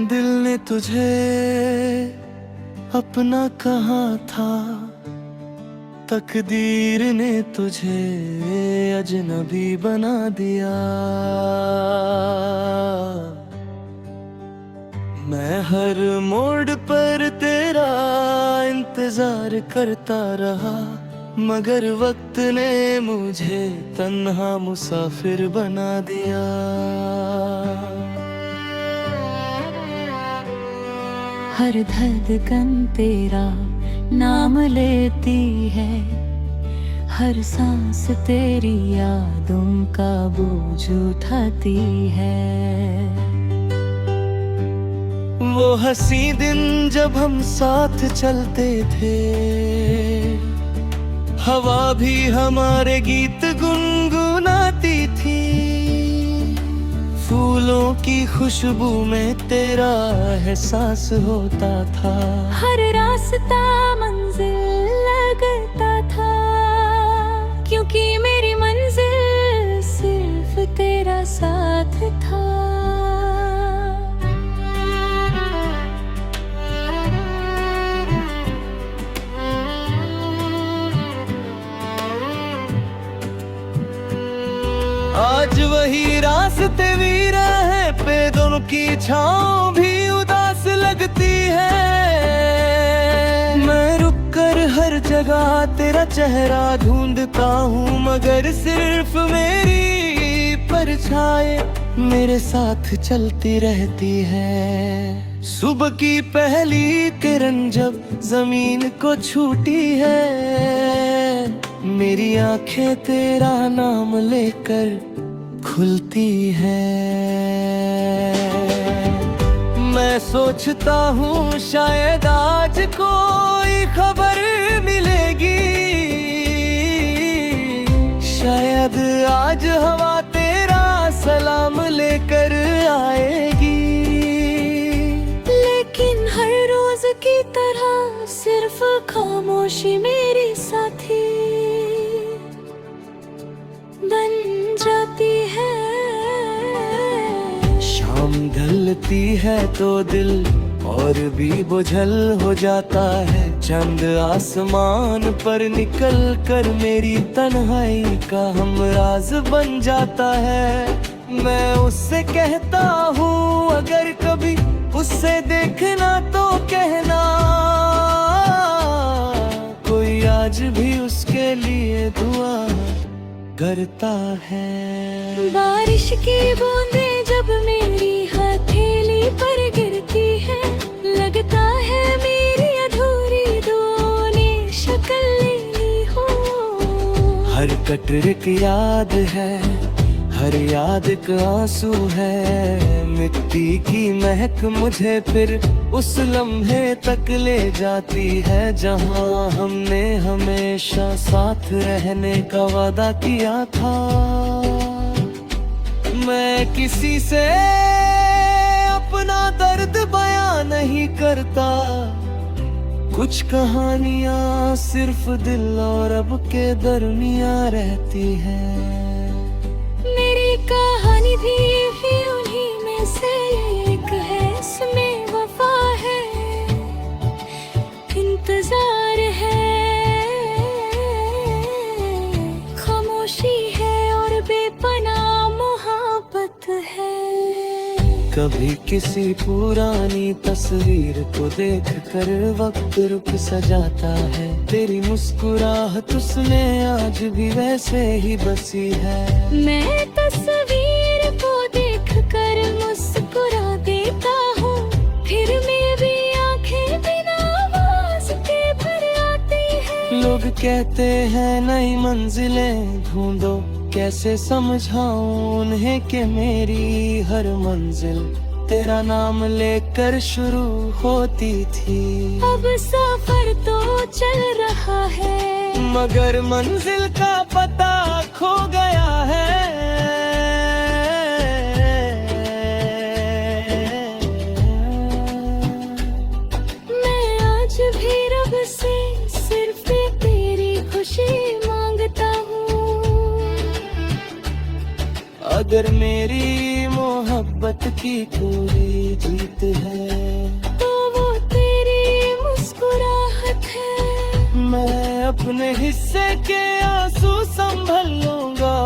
Speaker 1: दिल ने तुझे अपना कहा था, तकदीर ने तुझे अजनबी बना दिया। मैं हर मोड़ पर तेरा इंतजार करता रहा, मगर वक्त ने मुझे तन्हा मुसाफिर बना दिया।
Speaker 2: हर धड़कन तेरा नाम लेती है, हर सांस तेरी यादों का बोझ उठाती है।
Speaker 1: वो हंसी दिन जब हम साथ चलते थे, हवा भी हमारे गीत गुनगुनाती थी। फूलों की खुशबू में तेरा एहसास होता था,
Speaker 2: हर रास्ता मंजिल लगता था, क्योंकि मेरी मंजिल सिर्फ तेरा साथ था।
Speaker 1: आज वही रास्ते भी रहे पे, दोनों की छाँव भी उदास लगती है। मैं रुक कर हर जगह तेरा चेहरा ढूंढता हूँ, मगर सिर्फ मेरी परछाई मेरे साथ चलती रहती है। सुबह की पहली किरण जब जमीन को छूती है, मेरी आंखें तेरा नाम लेकर खुलती है। मैं सोचता हूँ शायद आज कोई खबर मिलेगी, शायद आज हवा तेरा सलाम लेकर आएगी।
Speaker 2: लेकिन हर रोज की तरह सिर्फ खामोशी मेरी साथी बन जाती है।
Speaker 1: शाम ढलती है तो दिल और भी बोझल हो जाता है। चंद आसमान पर निकल कर मेरी तन्हाई का हमराज बन जाता है। मैं उससे कहता हूँ अगर कभी उससे देखना तो कहना, कोई आज भी उसके लिए दुआ करता है।
Speaker 2: बारिश की बूंदें जब मेरी हथेली पर गिरती है, लगता है मेरी अधूरी दुआ
Speaker 1: हर कटरे की याद है, हर याद का आंसू है। मिट्टी की महक मुझे फिर उस लम्हे तक ले जाती है जहां हमने हमेशा साथ रहने का वादा किया था। मैं किसी से अपना दर्द बयां नहीं करता, कुछ कहानियां सिर्फ दिल और अब के दरमियां रहती हैं।
Speaker 2: मेरी कहानी भी उन्हीं में से एक है, इसमें वफा है, इंतजार है, खामोशी है और बेपनाह मोहब्बत है।
Speaker 1: कभी किसी पुरानी तस्वीर को देख कर वक्त रुक सा जाता है। तेरी मुस्कुराहट उसने आज भी वैसे ही बसी है।
Speaker 2: मैं तस्वीर को देख कर मुस्कुरा देता हूँ, फिर मेरी आंखें बिना आवाज के भर आती हैं।
Speaker 1: लोग कहते हैं नई मंजिलें ढूंढो, कैसे समझाऊं उन्हें कि मेरी हर मंजिल तेरा नाम लेकर शुरू होती थी।
Speaker 2: अब सफर तो चल रहा है,
Speaker 1: मगर मंजिल का पता खो गया है।
Speaker 2: मैं आज भी रब से सिर्फ तेरी खुशी मांगता हूँ।
Speaker 1: अगर मेरी मोहब्बत की कोई जीत है
Speaker 2: तो वो तेरी मुस्कुराहट है।
Speaker 1: मैं अपने हिस्से के आंसू संभल लूंगा,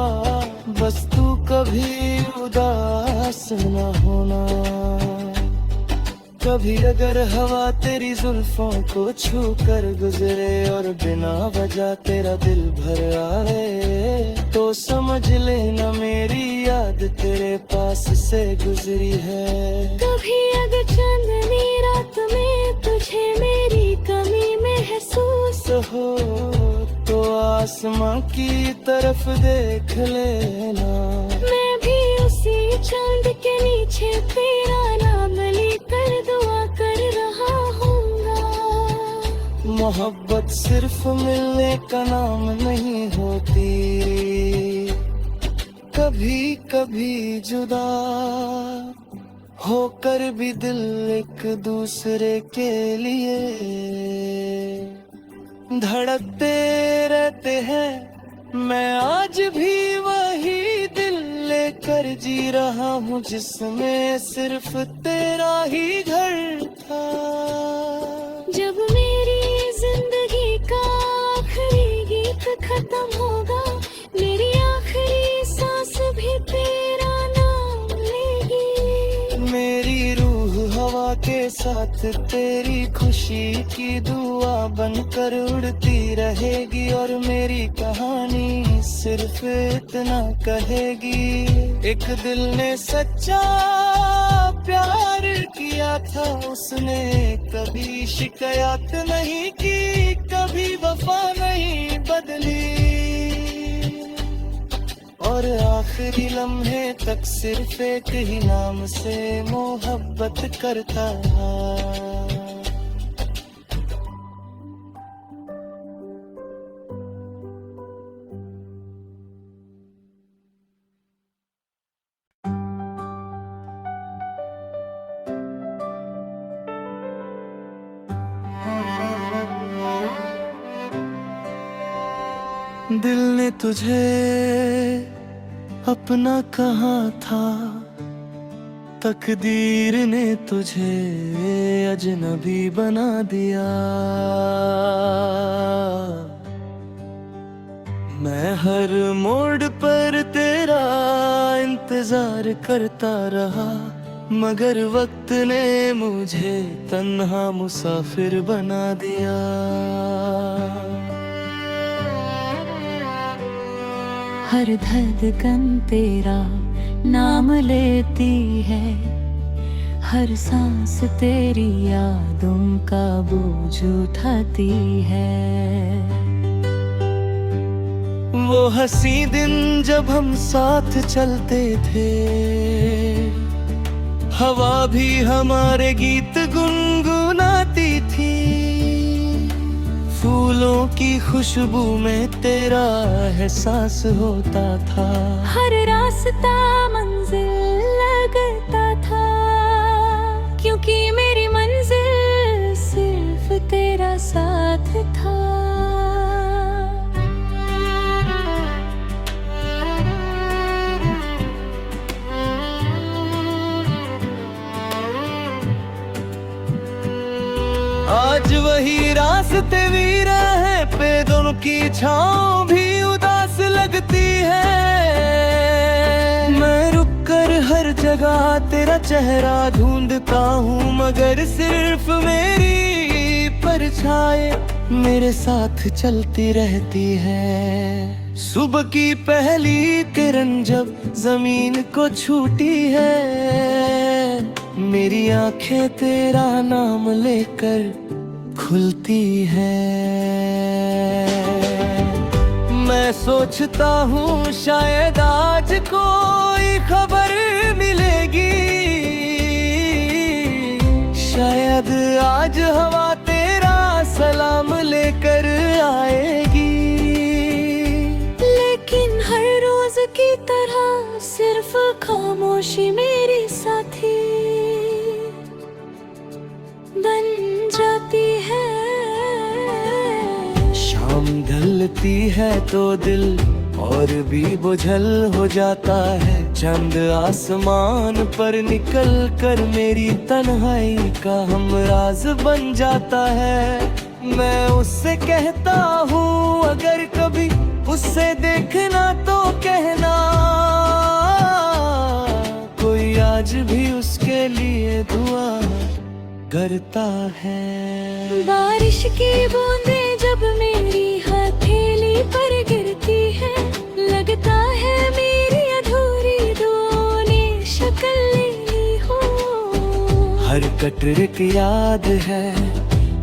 Speaker 1: बस तू कभी उदास न होना। कभी अगर हवा तेरी जुल्फों को छू कर गुजरे और बिना वजह तेरा दिल भर आए, तो समझ लेना मेरी याद तेरे पास से गुजरी है।
Speaker 2: कभी अगर चांदनी रात में तुझे मेरी कमी महसूस
Speaker 1: हो तो आसमां की तरफ देख लेना।
Speaker 2: मैं भी उसी चांद के नीचे तेरा नाम लेकर दुआ कर रहा हूँगा।
Speaker 1: मोहब्बत सिर्फ मिलने का नाम नहीं होती, कभी कभी जुदा होकर भी दिल एक दूसरे के लिए धड़कते रहते हैं। मैं आज भी वही दिल लेकर जी रहा हूँ जिसमें सिर्फ तेरा ही घर था।
Speaker 2: जब मेरी जिंदगी का आखिरी गीत खत्म होगा, मेरी आखिरी सांस भी तेरा नाम लेगी।
Speaker 1: मेरी रूह हवा के साथ तेरी खुशी की दुआ बनकर उड़ती रहेगी, और मेरी कहानी सिर्फ इतना कहेगी। एक दिल ने सच्चा प्यार किया था, उसने कभी शिकायत नहीं की, कभी वफा नहीं बदली, और आखिरी लम्हे तक सिर्फ एक ही नाम से मोहब्बत करता रहा। दिल ने तुझे अपना कहा था, तकदीर ने तुझे अजनबी बना दिया। मैं हर मोड़ पर तेरा इंतजार करता रहा, मगर वक्त ने मुझे तन्हा मुसाफिर बना दिया।
Speaker 2: हर धड़कन तेरा नाम लेती है, हर सांस तेरी यादों का बोझ उठाती है।
Speaker 1: वो हंसी दिन जब हम साथ चलते थे, हवा भी हमारे गीत गुनगुनाती थी। फूलों की खुशबू में तेरा एहसास होता था।
Speaker 2: हर रास्ता मंजिल लगता था, क्योंकि मेरी मंजिल सिर्फ तेरा साथ था।
Speaker 1: आज वही रास्ते भी रहे पे, दोनों की छाँव भी उदास लगती है। मैं रुक कर हर जगह तेरा चेहरा ढूंढता हूँ, मगर सिर्फ मेरी परछाई मेरे साथ चलती रहती है। सुबह की पहली किरण जब जमीन को छूती है, मेरी आंखें तेरा नाम लेकर खुलती है। मैं सोचता हूँ शायद आज कोई खबर मिलेगी, शायद आज हवा तेरा सलाम लेकर आएगी।
Speaker 2: लेकिन हर रोज की तरह सिर्फ खामोशी मेरी साथी बन जाती है।
Speaker 1: शाम ढलती है तो दिल और भी बोझल हो जाता है। चंद आसमान पर निकल कर मेरी तन्हाई का हमराज बन जाता है। मैं उससे कहता हूँ अगर कभी उससे देखना तो कहना, कोई आज भी उसके लिए दुआ करता है।
Speaker 2: बारिश की बूंदें जब मेरी हथेली पर गिरती है, लगता है मेरी अधूरी दुआओं ने शक्ल ले ली हो।
Speaker 1: हर कटरे की याद है,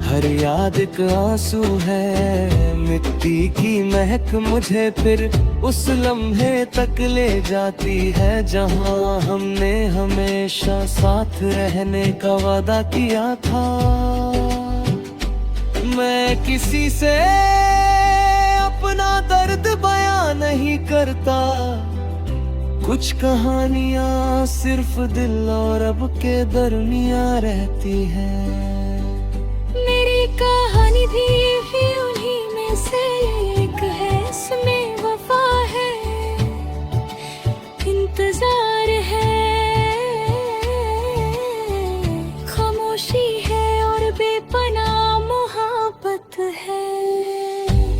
Speaker 1: हर याद का आंसू है। मिट्टी की महक मुझे फिर उस लम्हे तक ले जाती है, जहां हमने हमेशा साथ रहने का वादा किया था। मैं किसी से अपना दर्द बयां नहीं करता, कुछ कहानियां सिर्फ दिल और अब के दरमियां रहती हैं।
Speaker 2: मेरी कहानी भी उन्हीं में से एक है, इसमें वफा है, इंतजार है, खामोशी है और बेपनाह मोहब्बत है।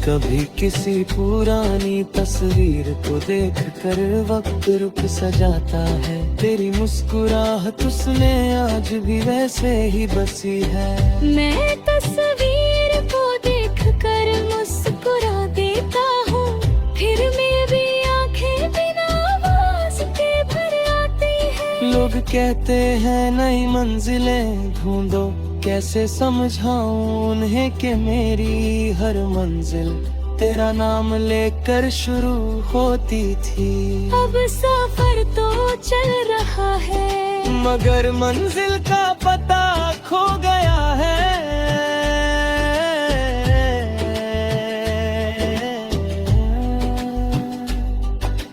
Speaker 1: कभी किसी पुरानी तस्वीर को देख कर वक्त रुक सा जाता है। तेरी मुस्कुराहट उसने आज भी वैसे ही बसी है।
Speaker 2: मैं तस्वीर को देख कर मुस्कुरा देता हूँ, फिर मेरी आंखें बिना आवाज के भर आती है।
Speaker 1: लोग कहते हैं नई मंजिलें ढूंढो, कैसे समझाऊं उन्हें कि मेरी हर मंजिल तेरा नाम लेकर शुरू होती थी।
Speaker 2: अब सफर तो चल रहा है,
Speaker 1: मगर मंजिल का पता खो गया है।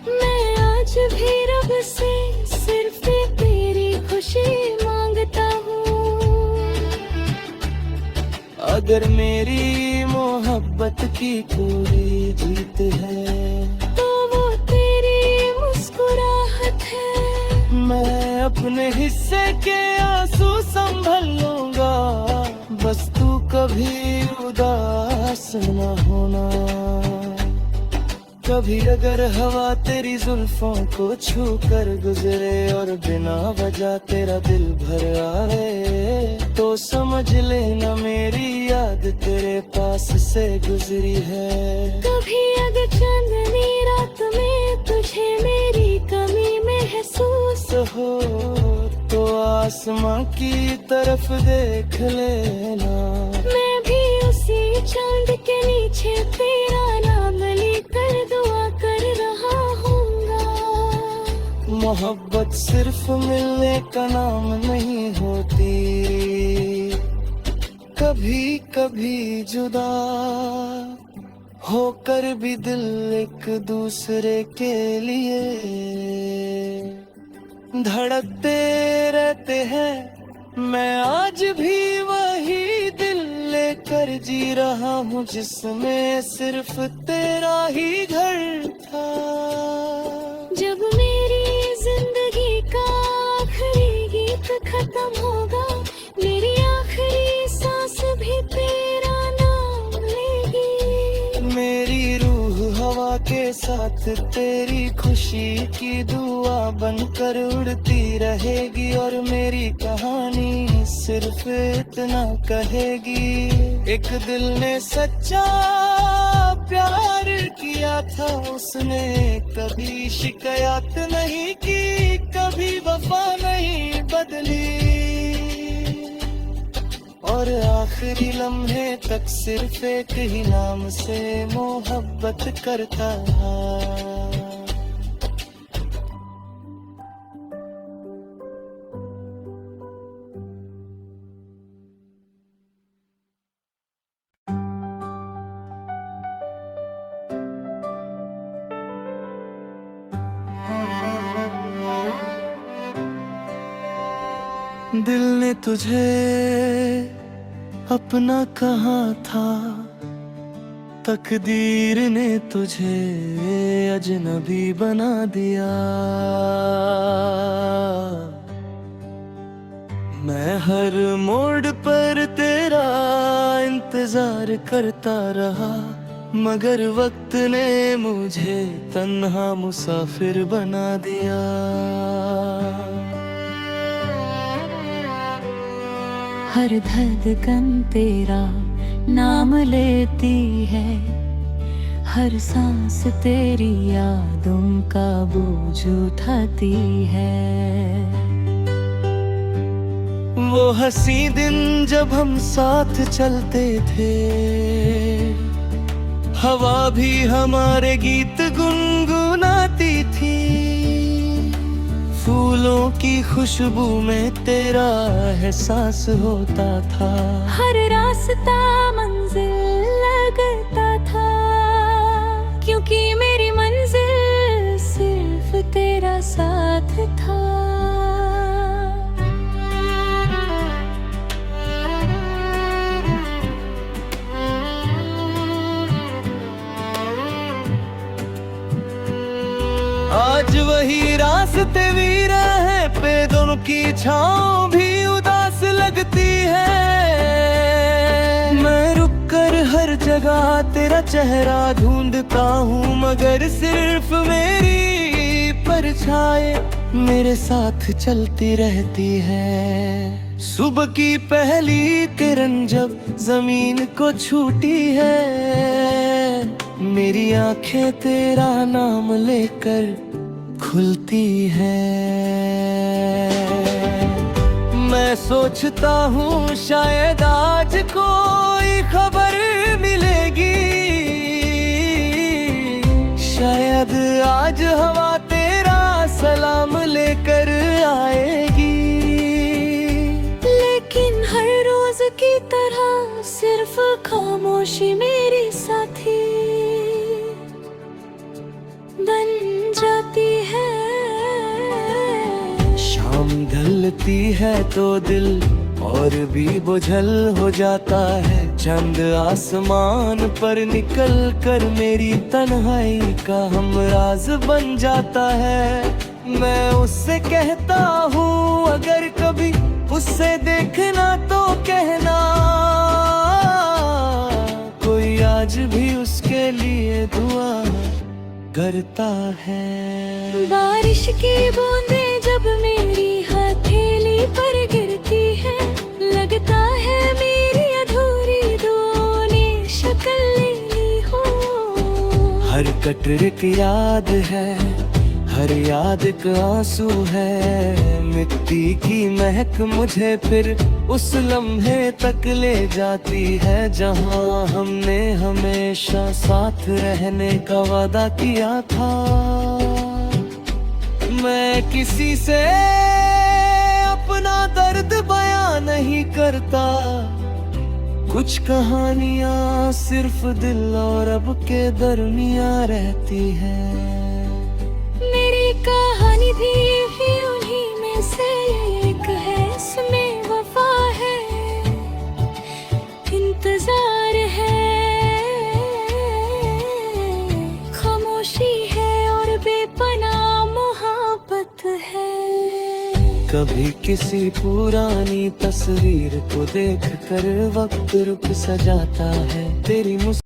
Speaker 2: मैं आज भी रब से सिर्फ तेरी खुशी मांगता हूँ।
Speaker 1: अगर मेरी मोहब्बत की कोई जीत है,
Speaker 2: तो वो तेरी मुस्कुराहट है।
Speaker 1: मैं अपने हिस्से के आंसू संभल लूंगा, बस तू कभी उदास न होना। कभी अगर हवा तेरी जुल्फों को छू कर गुजरे और बिना वजह तेरा दिल भर आए, तो समझ लेना मेरी याद तेरे पास से गुजरी है।
Speaker 2: कभी अगर चांदनी रात में तुझे मेरी कमी महसूस
Speaker 1: हो तो आसमां की तरफ देख लेना।
Speaker 2: मैं भी उसी चांद के नीचे तेरा नाम लेकर दुआ
Speaker 1: मोहब्बत सिर्फ मिलने का नाम नहीं होती, कभी कभी जुदा होकर भी दिल एक दूसरे के लिए धड़कते रहते हैं। मैं आज भी वही दिल लेकर जी रहा हूँ जिसमें सिर्फ तेरा ही घर था।
Speaker 2: जब मेरी जिंदगी का आखिरी गीत खत्म होगा, मेरी आखिरी सांस भी तेरा नाम लेगी।
Speaker 1: मेरी रूह हवा के साथ तेरी खुशी की दुआ बनकर उड़ती रहेगी, और मेरी कहानी सिर्फ इतना कहेगी, एक दिल ने सच्चा प्यार किया था, उसने कभी शिकायत नहीं की, कभी वफा नहीं बदली, और आखिरी लम्हे तक सिर्फ एक ही नाम से मोहब्बत करता था। दिल ने तुझे अपना कहा था, तकदीर ने तुझे अजनबी बना दिया। मैं हर मोड़ पर तेरा इंतजार करता रहा, मगर वक्त ने मुझे तन्हा मुसाफिर बना दिया।
Speaker 2: हर धड़कन तेरा नाम लेती है, हर सांस तेरी यादों का बोझ उठाती है।
Speaker 1: वो हंसी दिन जब हम साथ चलते थे, हवा भी हमारे गीत गुनगुनाती थी, फूलों की खुशबू में तेरा एहसास होता था,
Speaker 2: हर रास्ता मंजिल लगता था, क्योंकि मेरी मंजिल सिर्फ तेरा साथ था।
Speaker 1: आज वही रास्ते भी रहे पे, दोनों की छाँव भी उदास लगती है। मैं रुक कर हर जगह तेरा चेहरा ढूंढता हूँ, मगर सिर्फ मेरी परछाई मेरे साथ चलती रहती है। सुबह की पहली किरण जब जमीन को छूती है, मेरी आंखें तेरा नाम लेकर खुलती है। मैं सोचता हूँ शायद आज कोई खबर मिलेगी, शायद आज हवा तेरा सलाम लेकर आएगी,
Speaker 2: लेकिन हर रोज की तरह सिर्फ खामोशी मेरी साथी बन जाती है।
Speaker 1: शाम ढलती है तो दिल और भी बोझल हो जाता है, चंद आसमान पर निकल कर मेरी तन्हाई का हमराज बन जाता है। मैं उससे कहता हूँ अगर कभी उससे देखना तो कहना, कोई आज भी उसके लिए दुआ करता है।
Speaker 2: बारिश की बूंदें जब मेरी हथेली पर गिरती है, लगता है मेरी अधूरी दुआओं ने शक्ल ले ली हो।
Speaker 1: हर कटरे की याद है, हर याद का आंसू है, मिट्टी की महक मुझे फिर उस लम्हे तक ले जाती है जहां हमने हमेशा साथ रहने का वादा किया था। मैं किसी से अपना दर्द बयां नहीं करता, कुछ कहानियां सिर्फ दिल और अब के दरमियां रहती हैं।
Speaker 2: मेरी कहानी भी उन्हीं में से एक है, इसमें वफा है, इंतजार है, खामोशी है और बेपनाह मोहब्बत है।
Speaker 1: कभी किसी पुरानी तस्वीर को देख कर वक्त रुक सा जाता है, तेरी